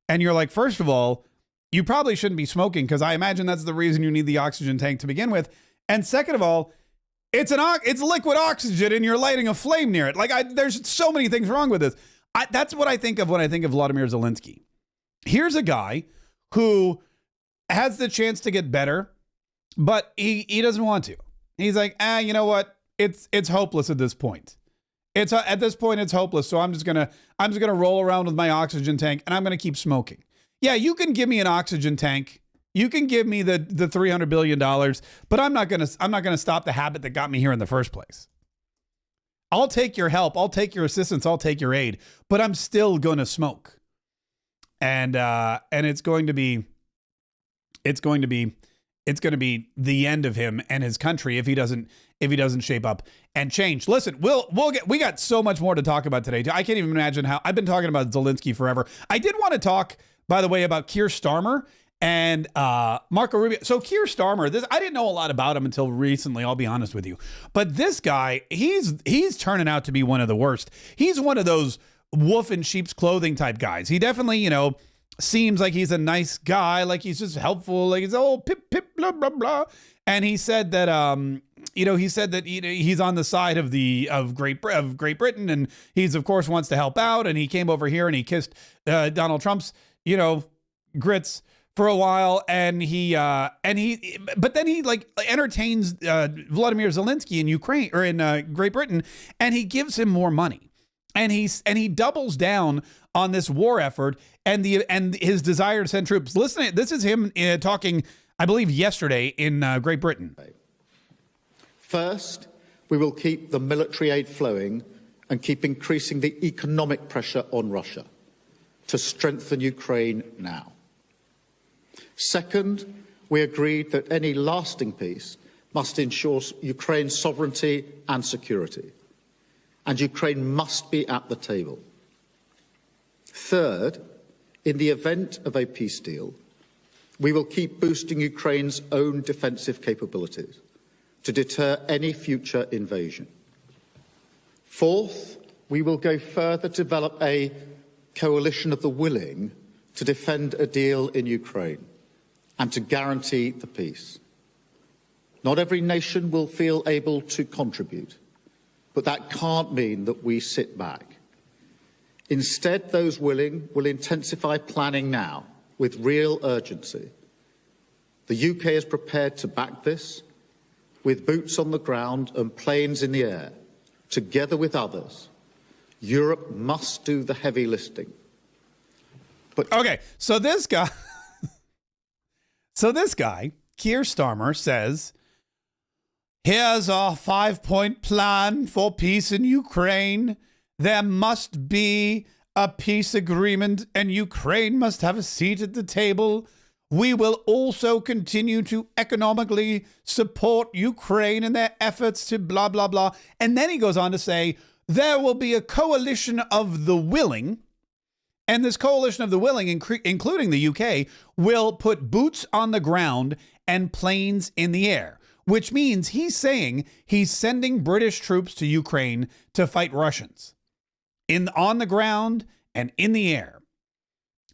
And you're like, first of all, you probably shouldn't be smoking, because I imagine that's the reason you need the oxygen tank to begin with. And second of all, it's liquid oxygen and you're lighting a flame near it. Like, there's so many things wrong with this. That's what I think of when I think of Vladimir Zelenskyy. Here's a guy who has the chance to get better, but he doesn't want to. He's like, you know what? It's hopeless at this point. At this point, it's hopeless. So I'm just gonna roll around with my oxygen tank and I'm gonna keep smoking. Yeah, you can give me an oxygen tank. You can give me the $300 billion, but I'm not gonna stop the habit that got me here in the first place. I'll take your help. I'll take your assistance. I'll take your aid, but I'm still gonna smoke. And it's going to be the end of him and his country if he doesn't shape up and change. Listen, we got so much more to talk about today. I can't even imagine how I've been talking about Zelenskyy forever. I did want to talk, by the way, about Keir Starmer and Marco Rubio. So Keir Starmer, I didn't know a lot about him until recently, I'll be honest with you. But this guy, he's turning out to be one of the worst. He's one of those wolf in sheep's clothing type guys. He definitely, seems like he's a nice guy, like he's just helpful, like he's pip blah blah blah. And he said that he's on the side of Great Britain, and he's of course wants to help out. And he came over here and he kissed Donald Trump's grits for a while, and but then he like entertains Vladimir Zelenskyy in Ukraine or in Great Britain, and he gives him more money, and he doubles down on this war effort and his desire to send troops. Listen, this is him talking, I believe, yesterday in Great Britain. First, we will keep the military aid flowing and keep increasing the economic pressure on Russia to strengthen Ukraine now. Second, we agreed that any lasting peace must ensure Ukraine's sovereignty and security, and Ukraine must be at the table. Third, in the event of a peace deal, we will keep boosting Ukraine's own defensive capabilities to deter any future invasion. Fourth, we will go further to develop a coalition of the willing to defend a deal in Ukraine and to guarantee the peace. Not every nation will feel able to contribute, but that can't mean that we sit back. Instead, those willing will intensify planning now with real urgency. The UK is prepared to back this with boots on the ground and planes in the air. Together with others, Europe must do the heavy lifting. But okay, so this guy, Keir Starmer, says, here's our 5-point plan for peace in Ukraine. There must be a peace agreement and Ukraine must have a seat at the table. We will also continue to economically support Ukraine in their efforts to blah, blah, blah. And then he goes on to say, there will be a coalition of the willing. And this coalition of the willing, including the UK, will put boots on the ground and planes in the air, which means he's saying he's sending British troops to Ukraine to fight Russians on the ground and in the air.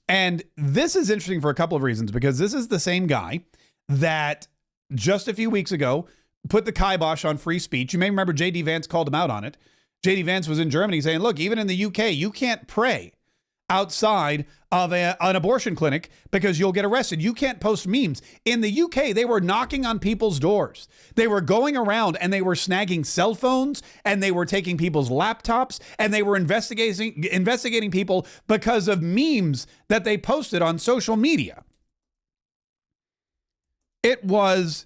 And this is interesting for a couple of reasons, because this is the same guy that just a few weeks ago put the kibosh on free speech. You may remember J.D. Vance called him out on it. J.D. Vance was in Germany saying, look, even in the UK, you can't pray outside of an abortion clinic because you'll get arrested. You can't post memes. In the UK, they were knocking on people's doors. They were going around and they were snagging cell phones and they were taking people's laptops and they were investigating people because of memes that they posted on social media. It was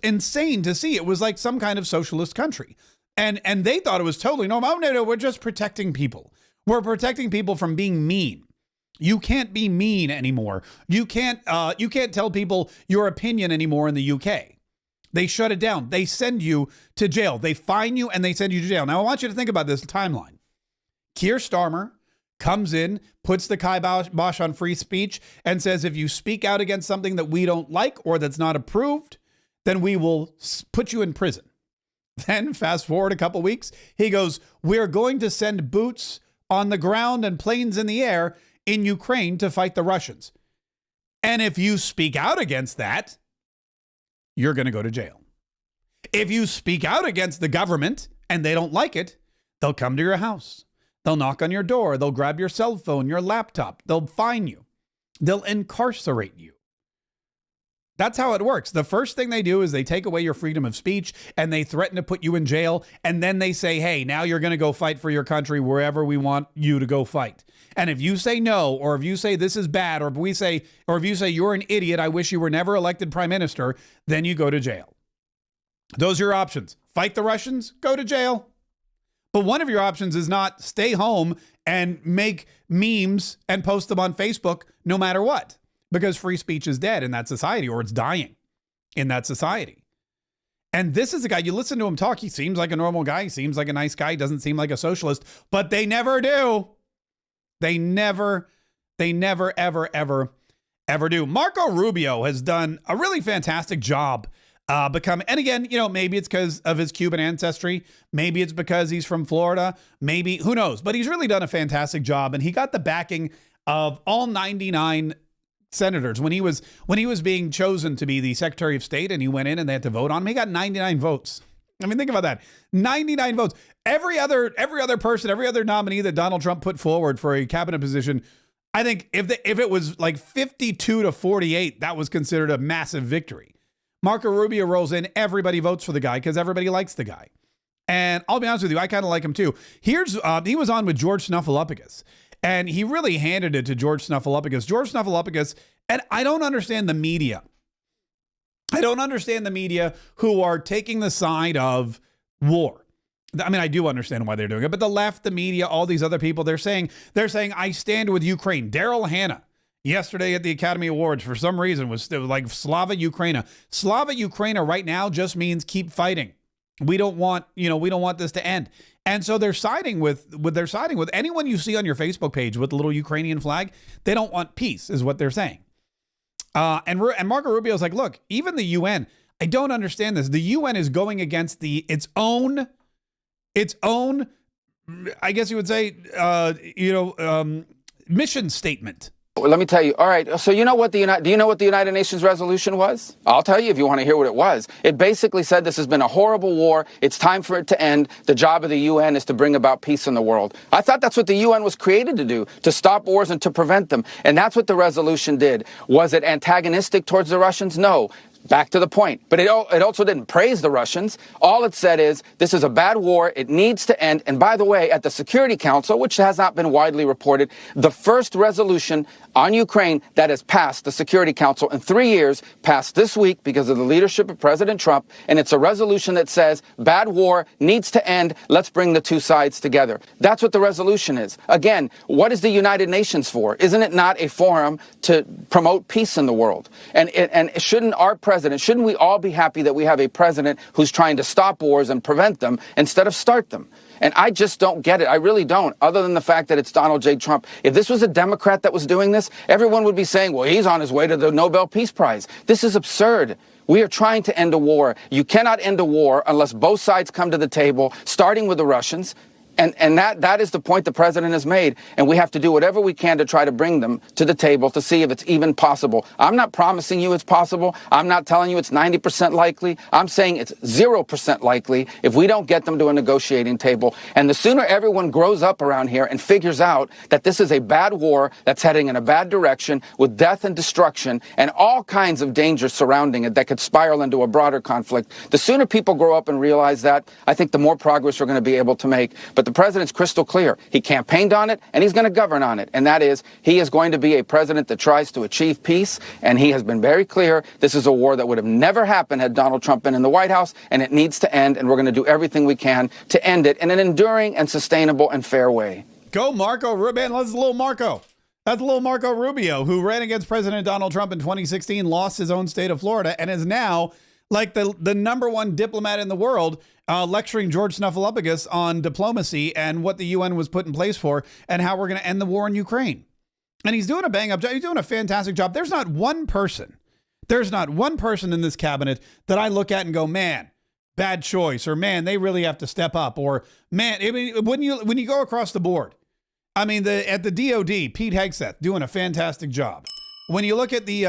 insane to see. It was like some kind of socialist country. And they thought it was totally normal. Oh, no, we're just protecting people. We're protecting people from being mean. You can't be mean anymore. You can't tell people your opinion anymore in the UK. They shut it down. They send you to jail. They fine you and they send you to jail. Now, I want you to think about this timeline. Keir Starmer comes in, puts the kibosh on free speech and says, if you speak out against something that we don't like or that's not approved, then we will put you in prison. Then fast forward a couple weeks, he goes, we're going to send boots on the ground and planes in the air in Ukraine to fight the Russians. And if you speak out against that, you're going to go to jail. If you speak out against the government and they don't like it, they'll come to your house. They'll knock on your door. They'll grab your cell phone, your laptop. They'll fine you. They'll incarcerate you. That's how it works. The first thing they do is they take away your freedom of speech and they threaten to put you in jail. And then they say, hey, now you're going to go fight for your country wherever we want you to go fight. And if you say no, or if you say this is bad, or if you say you're an idiot, I wish you were never elected prime minister, then you go to jail. Those are your options. Fight the Russians, go to jail. But one of your options is not stay home and make memes and post them on Facebook no matter what. Because free speech is dead in that society, or it's dying in that society. And this is a guy, you listen to him talk, he seems like a normal guy. He seems like a nice guy. He doesn't seem like a socialist, but they never do. They never, ever do. Marco Rubio has done a really fantastic job and again, maybe it's because of his Cuban ancestry. Maybe it's because he's from Florida. Maybe, who knows? But he's really done a fantastic job. And he got the backing of all 99 senators when he was being chosen to be the Secretary of State, and he went in and they had to vote on him. He got 99 votes. I mean, think about that. 99 votes. Every other person, every other nominee that Donald Trump put forward for a cabinet position, I think if it was like 52 to 48, that was considered a massive victory. Marco Rubio rolls in. Everybody votes for the guy because everybody likes the guy. And I'll be honest with you, I kind of like him too. He was on with George Snuffleupagus. And he really handed it to George Snuffleupagus. George Snuffleupagus, and I don't understand the media. I don't understand the media who are taking the side of war. I mean, I do understand why they're doing it, but the left, the media, all these other people, they're saying, I stand with Ukraine. Daryl Hannah, yesterday at the Academy Awards, for some reason, was still like Slava Ukraina. Slava Ukraina right now just means keep fighting. We don't want this to end. And so they're siding with anyone you see on your Facebook page with the little Ukrainian flag. They don't want peace, is what they're saying. And Marco Rubio is like, look, even the UN, I don't understand this. The UN is going against its own, I guess you would say, mission statement. Let me tell you. All right. So do you know what the United Nations resolution was? I'll tell you if you want to hear what it was. It basically said this has been a horrible war. It's time for it to end. The job of the UN is to bring about peace in the world. I thought that's what the UN was created to do, to stop wars and to prevent them. And that's what the resolution did. Was it antagonistic towards the Russians? No. Back to the point. But it also didn't praise the Russians. All it said is, this is a bad war. It needs to end. And by the way, at the Security Council, which has not been widely reported, the first resolution on Ukraine that has passed the Security Council in 3 years passed this week because of the leadership of President Trump. And it's a resolution that says, bad war needs to end. Let's bring the two sides together. That's what the resolution is. Again, what is the United Nations for? Isn't it not a forum to promote peace in the world? And shouldn't our president, shouldn't we all be happy that we have a president who's trying to stop wars and prevent them instead of start them? And I just don't get it. I really don't, other than the fact that it's Donald J. Trump. If this was a Democrat that was doing this, everyone would be saying, well, he's on his way to the Nobel Peace Prize. This is absurd. We are trying to end a war. You cannot end a war unless both sides come to the table, starting with the Russians. And that is the point the president has made. And we have to do whatever we can to try to bring them to the table to see if it's even possible. I'm not promising you it's possible. I'm not telling you it's 90% likely. I'm saying it's 0% likely if we don't get them to a negotiating table. And the sooner everyone grows up around here and figures out that this is a bad war that's heading in a bad direction with death and destruction and all kinds of dangers surrounding it that could spiral into a broader conflict, the sooner people grow up and realize that, I think the more progress we're going to be able to make. But the president's crystal clear. He campaigned on it, and he's going to govern on it. And that is, he is going to be a president that tries to achieve peace, and he has been very clear this is a war that would have never happened had Donald Trump been in the White House, and it needs to end, and we're going to do everything we can to end it in an enduring and sustainable and fair way. Go Marco Rubio. That's little Marco. That's little Marco Rubio, who ran against President Donald Trump in 2016, lost his own state of Florida, and is now like the number one diplomat in the world, lecturing George Snuffleupagus on diplomacy and what the UN was put in place for and how we're going to end the war in Ukraine. And he's doing a bang-up job. He's doing a fantastic job. There's not one person in this cabinet that I look at and go, man, bad choice, or man, they really have to step up, or man, I mean, when you go across the board, I mean, at the DOD, Pete Hegseth doing a fantastic job. When you look at the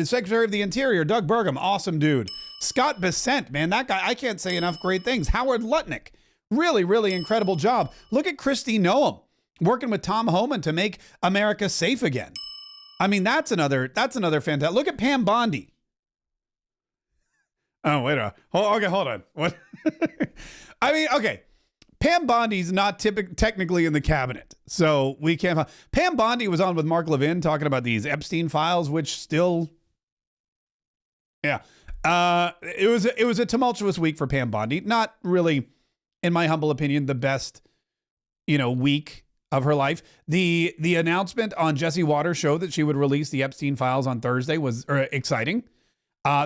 Secretary of the Interior, Doug Burgum, awesome dude. Scott Bessent, man, that guy, I can't say enough great things. Howard Lutnick, really, really incredible job. Look at Kristi Noem, working with Tom Homan to make America safe again. I mean, that's another fantastic. Look at Pam Bondi. Oh, wait a minute. Hold on. What? I mean, okay. Pam Bondi's not technically in the cabinet, so we can't. Pam Bondi was on with Mark Levin talking about these Epstein files, which still, yeah, it was a tumultuous week for Pam Bondi. Not really, in my humble opinion, the best, week of her life. The announcement on Jesse Waters' show that she would release the Epstein files on Thursday was exciting.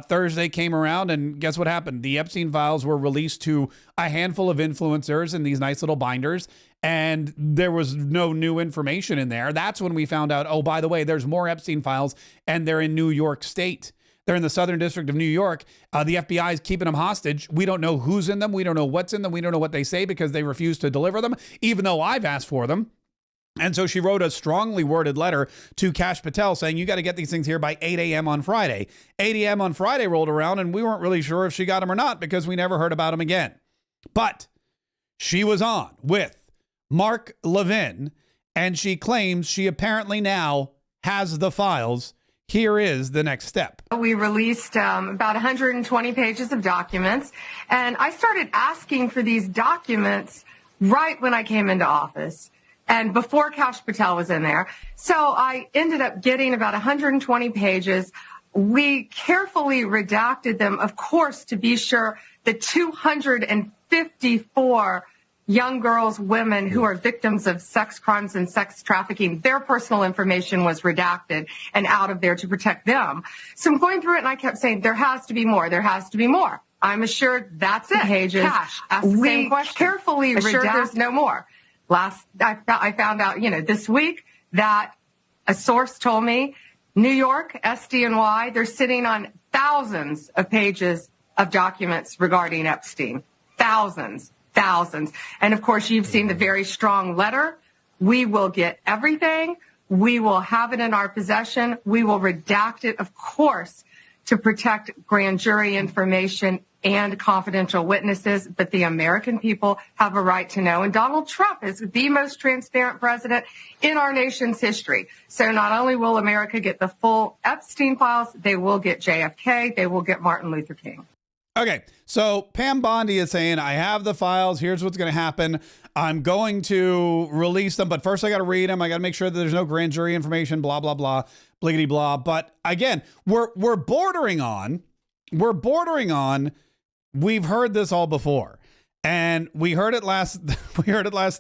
Thursday came around, and guess what happened? The Epstein files were released to a handful of influencers in these nice little binders, and there was no new information in there. That's when we found out, oh, by the way, there's more Epstein files, and they're in New York State. They're in the Southern District of New York. The FBI is keeping them hostage. We don't know who's in them. We don't know what's in them. We don't know what they say because they refuse to deliver them, even though I've asked for them. And so she wrote a strongly worded letter to Kash Patel saying, you got to get these things here by 8 a.m. on Friday. 8 a.m. on Friday rolled around, and we weren't really sure if she got them or not because we never heard about them again. But she was on with Mark Levin, and she claims she apparently now has the files. Here is the next step. We released about 120 pages of documents, and I started asking for these documents right when I came into office. And before Kash Patel was in there. So I ended up getting about 120 pages. We carefully redacted them, of course, to be sure the 254 young girls, women who are victims of sex crimes and sex trafficking, their personal information was redacted and out of there to protect them. So I'm going through it, and I kept saying, there has to be more. There has to be more. I'm assured that's it. Pages. Kash, ask the same question. Carefully redacted. There's no more. I found out, this week that a source told me New York, SDNY, they're sitting on thousands of pages of documents regarding Epstein. Thousands. And of course, you've seen the very strong letter. We will get everything. We will have it in our possession. We will redact it, of course, to protect grand jury information and confidential witnesses, but the American people have a right to know. And Donald Trump is the most transparent president in our nation's history. So not only will America get the full Epstein files, they will get JFK, they will get Martin Luther King. Okay, so Pam Bondi is saying, I have the files. Here's what's going to happen. I'm going to release them, but first I got to read them. I got to make sure that there's no grand jury information, blah, blah, blah, bliggity, blah. But again, we're bordering on, we've heard this all before. And we heard it last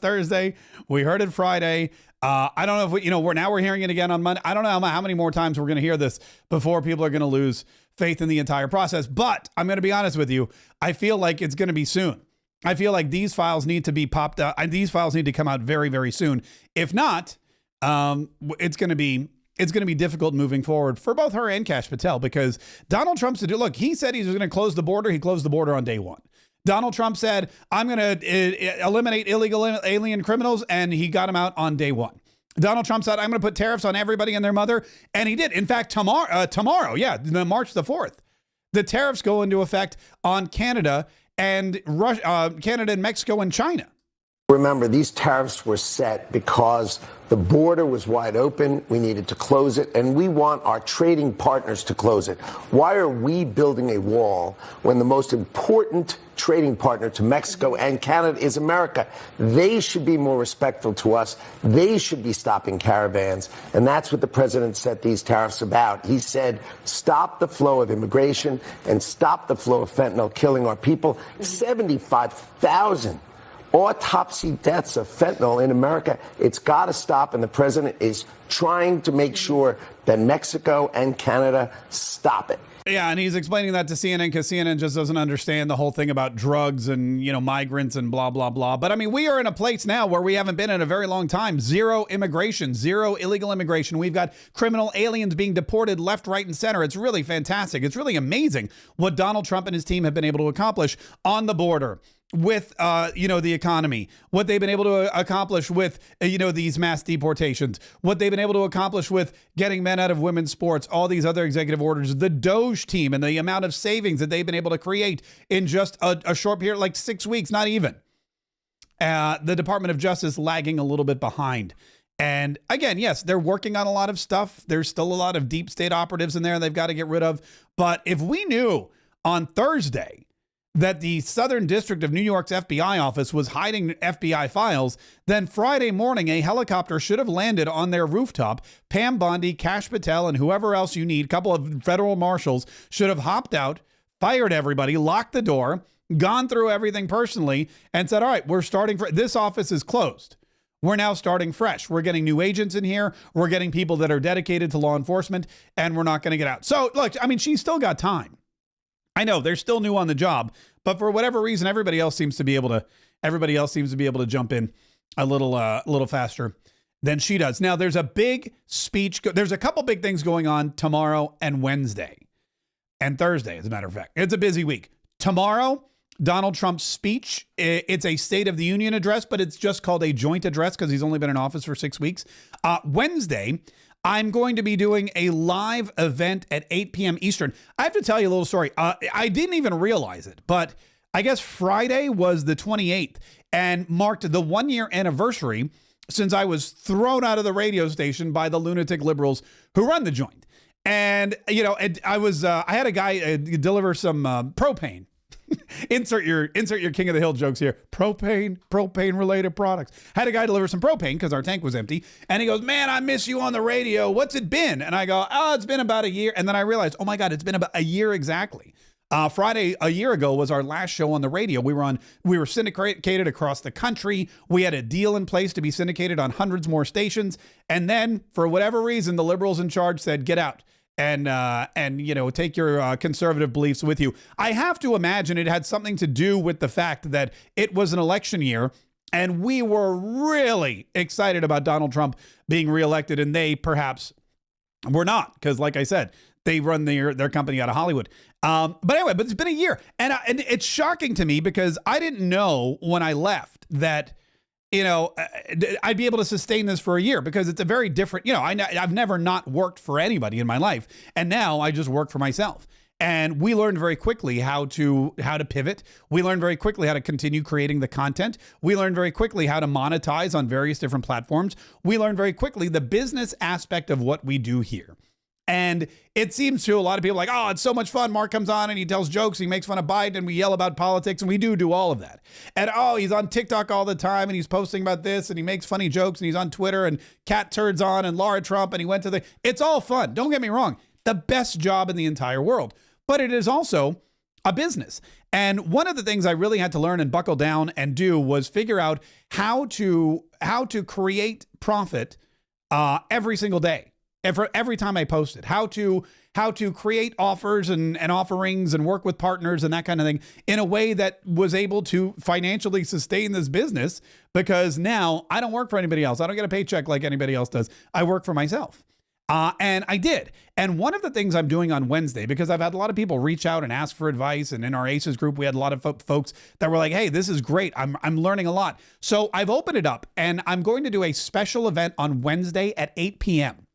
Thursday. We heard it Friday. I don't know if we're hearing it again on Monday. I don't know how many more times we're going to hear this before people are going to lose faith in the entire process. But I'm going to be honest with you. I feel like it's going to be soon. I feel like these files need to be popped out. These files need to come out very, very soon. If not, it's going to be difficult moving forward for both her and Kash Patel, because Donald Trump's look, he said he was going to close the border. He closed the border on day one. Donald Trump said, I'm going to eliminate illegal alien criminals, and he got them out on day one. Donald Trump said, I'm going to put tariffs on everybody and their mother, and he did. In fact, tomorrow, March the 4th, the tariffs go into effect on Canada and Russia, Canada and Mexico and China. Remember, these tariffs were set because the border was wide open. We needed to close it, and we want our trading partners to close it. Why are we building a wall when the most important trading partner to Mexico and Canada is America? They should be more respectful to us. They should be stopping caravans, and that's what the president set these tariffs about. He said, stop the flow of immigration and stop the flow of fentanyl killing our people. 75,000 autopsy deaths of fentanyl in America. It's got to stop, and the president is trying to make sure that Mexico and Canada stop it. Yeah, and he's explaining that to CNN because CNN just doesn't understand the whole thing about drugs and, migrants and blah, blah, blah. But I mean, we are in a place now where we haven't been in a very long time. Zero immigration, zero illegal immigration. We've got criminal aliens being deported left, right, and center. It's really fantastic. It's really amazing what Donald Trump and his team have been able to accomplish on the border, with, the economy, what they've been able to accomplish with, these mass deportations, what they've been able to accomplish with getting men out of women's sports, all these other executive orders, the Doge team and the amount of savings that they've been able to create in just a short period, like 6 weeks, not even. The Department of Justice lagging a little bit behind. And again, yes, they're working on a lot of stuff. There's still a lot of deep state operatives in there they've got to get rid of. But if we knew on Thursday that the Southern District of New York's FBI office was hiding FBI files, then Friday morning, a helicopter should have landed on their rooftop. Pam Bondi, Kash Patel, and whoever else you need, a couple of federal marshals, should have hopped out, fired everybody, locked the door, gone through everything personally, and said, all right, we're starting this office is closed. We're now starting fresh. We're getting new agents in here. We're getting people that are dedicated to law enforcement, and we're not going to get out. So look, I mean, she's still got time. I know they're still new on the job, but for whatever reason, everybody else seems to be able to jump in a little faster than she does. Now, there's a big speech. There's a couple big things going on tomorrow and Wednesday and Thursday, as a matter of fact. It's a busy week. Tomorrow, Donald Trump's speech. It's a State of the Union address, but it's just called a joint address because he's only been in office for 6 weeks. Wednesday, I'm going to be doing a live event at 8 p.m. Eastern. I have to tell you a little story. I didn't even realize it, but I guess Friday was the 28th and marked the 1-year anniversary since I was thrown out of the radio station by the lunatic liberals who run the joint. And, I had a guy deliver some propane. Insert your King of the Hill jokes here. Propane related products. Had a guy deliver some propane because our tank was empty. And he goes, man, I miss you on the radio. What's it been? And I go, it's been about a year. And then I realized, oh my God, it's been about a year exactly. Friday, a year ago, was our last show on the radio. We were syndicated across the country. We had a deal in place to be syndicated on hundreds more stations. And then for whatever reason, the liberals in charge said, get out. And take your conservative beliefs with you. I have to imagine it had something to do with the fact that it was an election year and we were really excited about Donald Trump being reelected, and they perhaps were not, because like I said, they run their company out of Hollywood. But it's been a year, and it's shocking to me because I didn't know when I left that I'd be able to sustain this for a year because it's a very different, I've never not worked for anybody in my life. And now I just work for myself. And we learned very quickly how to pivot. We learned very quickly how to continue creating the content. We learned very quickly how to monetize on various different platforms. We learned very quickly the business aspect of what we do here. And it seems to a lot of people like, oh, it's so much fun. Mark comes on and he tells jokes. He makes fun of Biden and we yell about politics. And we do all of that. And, oh, he's on TikTok all the time and he's posting about this and he makes funny jokes and he's on Twitter and Cat Turds on and Laura Trump and he went to it's all fun. Don't get me wrong. The best job in the entire world. But it is also a business. And one of the things I really had to learn and buckle down and do was figure out how to create profit every single day. Every time I posted, how to create offers and offerings and work with partners and that kind of thing in a way that was able to financially sustain this business, because now I don't work for anybody else. I don't get a paycheck like anybody else does. I work for myself. And I did. And one of the things I'm doing on Wednesday, because I've had a lot of people reach out and ask for advice. And in our ACES group, we had a lot of folks that were like, hey, this is great. I'm learning a lot. So I've opened it up and I'm going to do a special event on Wednesday at 8 p.m.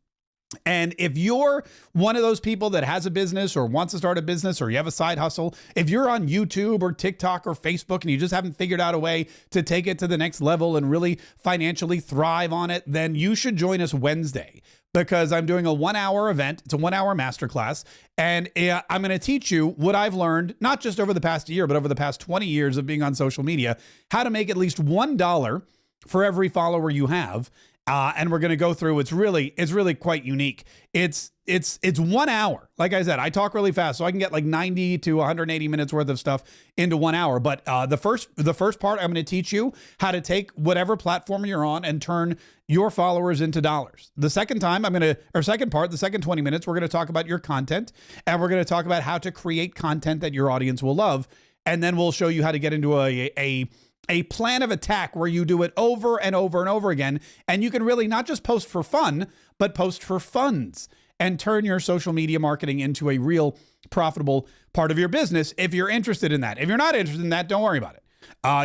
And if you're one of those people that has a business or wants to start a business or you have a side hustle, if you're on YouTube or TikTok or Facebook and you just haven't figured out a way to take it to the next level and really financially thrive on it, then you should join us Wednesday, because I'm doing a 1-hour event. It's a 1-hour masterclass. And I'm going to teach you what I've learned, not just over the past year, but over the past 20 years of being on social media, how to make at least $1 for every follower you have. And we're going to go through, it's really quite unique. It's 1 hour. Like I said, I talk really fast, so I can get like 90 to 180 minutes worth of stuff into 1 hour. But the first part, I'm going to teach you how to take whatever platform you're on and turn your followers into dollars. The second time the second 20 minutes, we're going to talk about your content, and we're going to talk about how to create content that your audience will love. And then we'll show you how to get into a plan of attack where you do it over and over and over again. And you can really not just post for fun, but post for funds and turn your social media marketing into a real profitable part of your business if you're interested in that. If you're not interested in that, don't worry about it.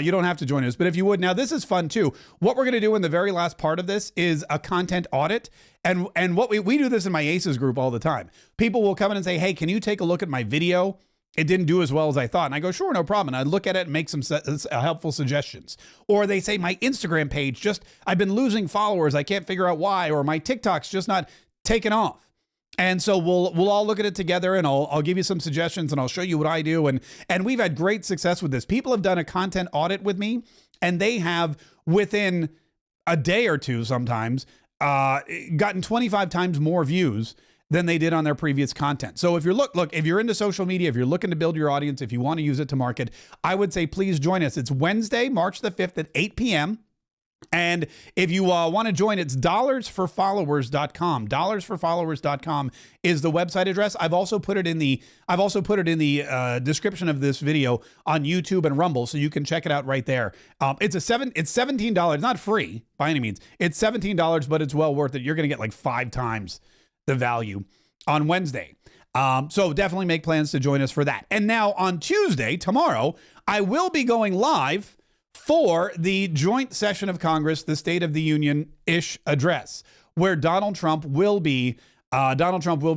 You don't have to join us, but if you would, now this is fun too. What we're going to do in the very last part of this is a content audit. And what we do this in my ACES group all the time. People will come in and say, hey, can you take a look at my video? It didn't do as well as I thought. And I go, sure, no problem. And I look at it and make some helpful suggestions. Or they say my Instagram page, I've been losing followers. I can't figure out why. Or my TikTok's just not taking off. And so we'll all look at it together, and I'll give you some suggestions, and I'll show you what I do. And we've had great success with this. People have done a content audit with me, and they have, within a day or two sometimes, gotten 25 times more views than they did on their previous content. So if if you're into social media, if you're looking to build your audience, if you want to use it to market, I would say please join us. It's Wednesday, March the 5th at 8 p.m. And if you want to join, it's dollarsforfollowers.com. Dollarsforfollowers.com is the website address. I've also put it in the description of this video on YouTube and Rumble, so you can check it out right there. It's $17, not free by any means. It's $17, but it's well worth it. You're going to get like 5 times the value on Wednesday. So definitely make plans to join us for that. And now on Tuesday, tomorrow, I will be going live for the joint session of Congress, the State of the Union-ish address, where Donald Trump will be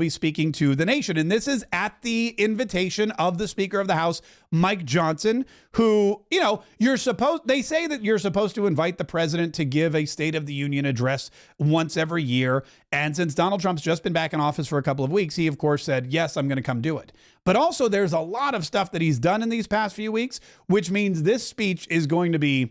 speaking to the nation. And this is at the invitation of the Speaker of the House, Mike Johnson, who, they say that you're supposed to invite the president to give a State of the Union address once every year. And since Donald Trump's just been back in office for a couple of weeks, he, of course, said, yes, I'm going to come do it. But also there's a lot of stuff that he's done in these past few weeks, which means this speech is going to be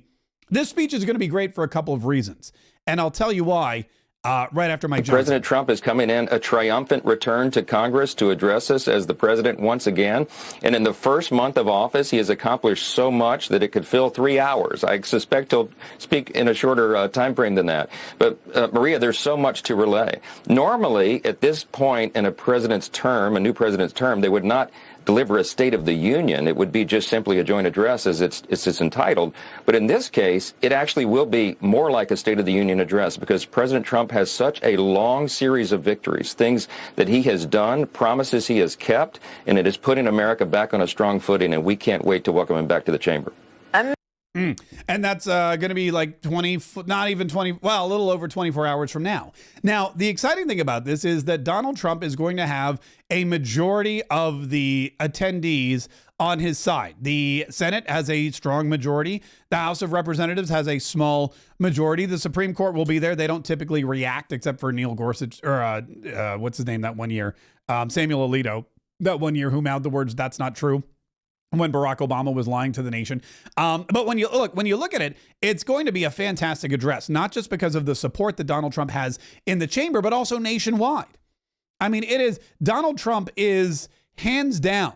great for a couple of reasons. And I'll tell you why. Right after Mike Johnson. President Trump is coming in a triumphant return to Congress to address us as the president once again. And in the first month of office, he has accomplished so much that it could fill 3 hours. I suspect he'll speak in a shorter time frame than that. But Maria, there's so much to relay. Normally, at this point in a new president's term, they would not deliver a State of the Union. It would be just simply a joint address as it's entitled. But in this case, it actually will be more like a State of the Union address, because President Trump has such a long series of victories, things that he has done, promises he has kept, and it is putting America back on a strong footing, and we can't wait to welcome him back to the chamber. And that's going to be like 20, not even 20, well, a little over 24 hours from now. Now, the exciting thing about this is that Donald Trump is going to have a majority of the attendees on his side. The Senate has a strong majority. The House of Representatives has a small majority. The Supreme Court will be there. They don't typically react except for Neil Gorsuch, or what's his name that one year? Samuel Alito, that one year, who mouthed the words, "That's not true," when Barack Obama was lying to the nation. But when you look at it, it's going to be a fantastic address, not just because of the support that Donald Trump has in the chamber, but also nationwide. I mean, Donald Trump is hands down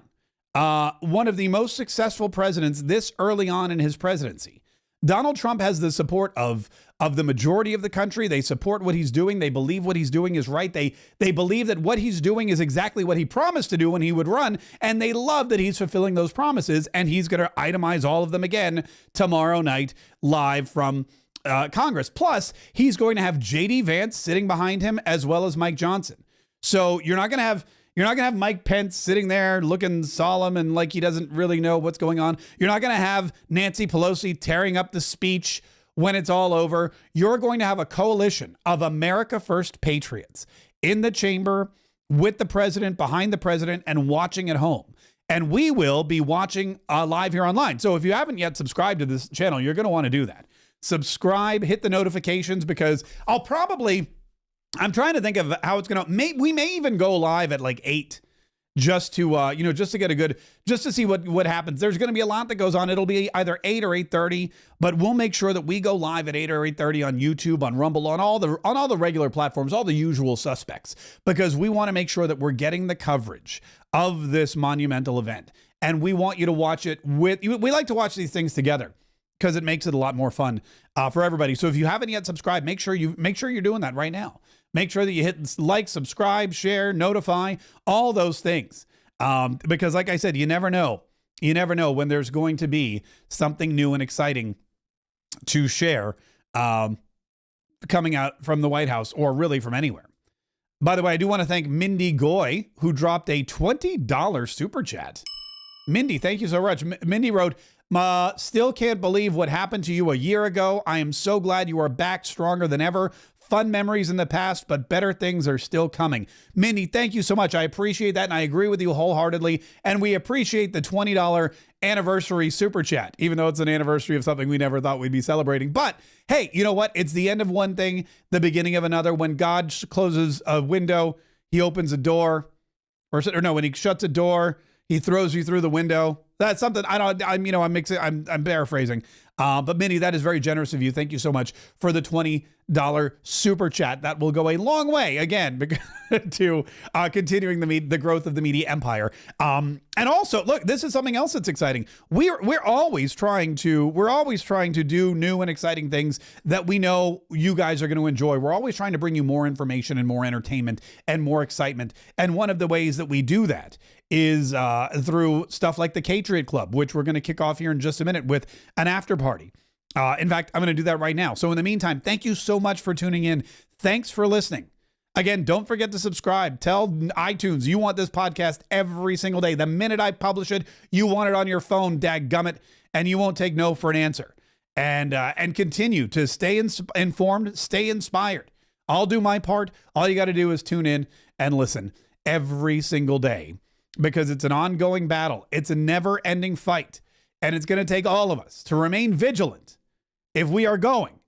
one of the most successful presidents this early on in his presidency. Donald Trump has the support of the majority of the country. They support what he's doing. They believe what he's doing is right. They believe that what he's doing is exactly what he promised to do when he would run, and they love that he's fulfilling those promises, and he's going to itemize all of them again tomorrow night live from Congress. Plus, he's going to have J.D. Vance sitting behind him as well as Mike Johnson. So you're not going to have Mike Pence sitting there looking solemn and like he doesn't really know what's going on. You're not going to have Nancy Pelosi tearing up the speech when it's all over. You're going to have a coalition of America First patriots in the chamber with the president, behind the president, and watching at home. And we will be watching live here online. So if you haven't yet subscribed to this channel, you're going to want to do that. Subscribe, hit the notifications, because I'm trying to think of how it's going to, we may even go live at like 8 just to, just to get just to see what happens. There's going to be a lot that goes on. It'll be either 8 or 8:30, but we'll make sure that we go live at 8 or 8:30 on YouTube, on Rumble, on all the regular platforms, all the usual suspects, because we want to make sure that we're getting the coverage of this monumental event. And we want you to watch it we like to watch these things together, because it makes it a lot more fun for everybody. So if you haven't yet subscribed, make sure you're doing that right now. Make sure that you hit like, subscribe, share, notify, all those things. Because like I said, you never know when there's going to be something new and exciting to share coming out from the White House, or really from anywhere. By the way, I do want to thank Mindy Goy, who dropped a $20 super chat. Mindy, thank you so much. Mindy wrote, "Still can't believe what happened to you a year ago. I am so glad you are back stronger than ever. Fun memories in the past, but better things are still coming." Mindy, thank you so much. I appreciate that, and I agree with you wholeheartedly. And we appreciate the $20 anniversary super chat, even though it's an anniversary of something we never thought we'd be celebrating. But hey, you know what? It's the end of one thing, the beginning of another. When God closes a window, he opens a door. Or no, when he shuts a door, he throws you through the window. That's something I'm paraphrasing. But Minnie, that is very generous of you. Thank you so much for the $20 super chat. That will go a long way, again, to continuing the growth of the media empire. And also, look, this is something else that's exciting. We're always trying to do new and exciting things that we know you guys are going to enjoy. We're always trying to bring you more information and more entertainment and more excitement. And one of the ways that we do that is through stuff like the Patriot Club, which we're going to kick off here in just a minute with an after party. In fact, I'm going to do that right now. So in the meantime, thank you so much for tuning in. Thanks for listening. Again, don't forget to subscribe. Tell iTunes you want this podcast every single day. The minute I publish it, you want it on your phone, dadgummit, and you won't take no for an answer. And continue to stay informed, stay inspired. I'll do my part. All you got to do is tune in and listen every single day, because it's an ongoing battle. It's a never-ending fight. And it's going to take all of us to remain vigilant if we are going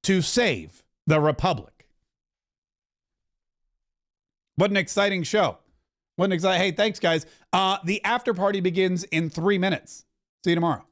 to save the Republic. What an exciting show. Hey, thanks, guys. The after party begins in 3 minutes. See you tomorrow.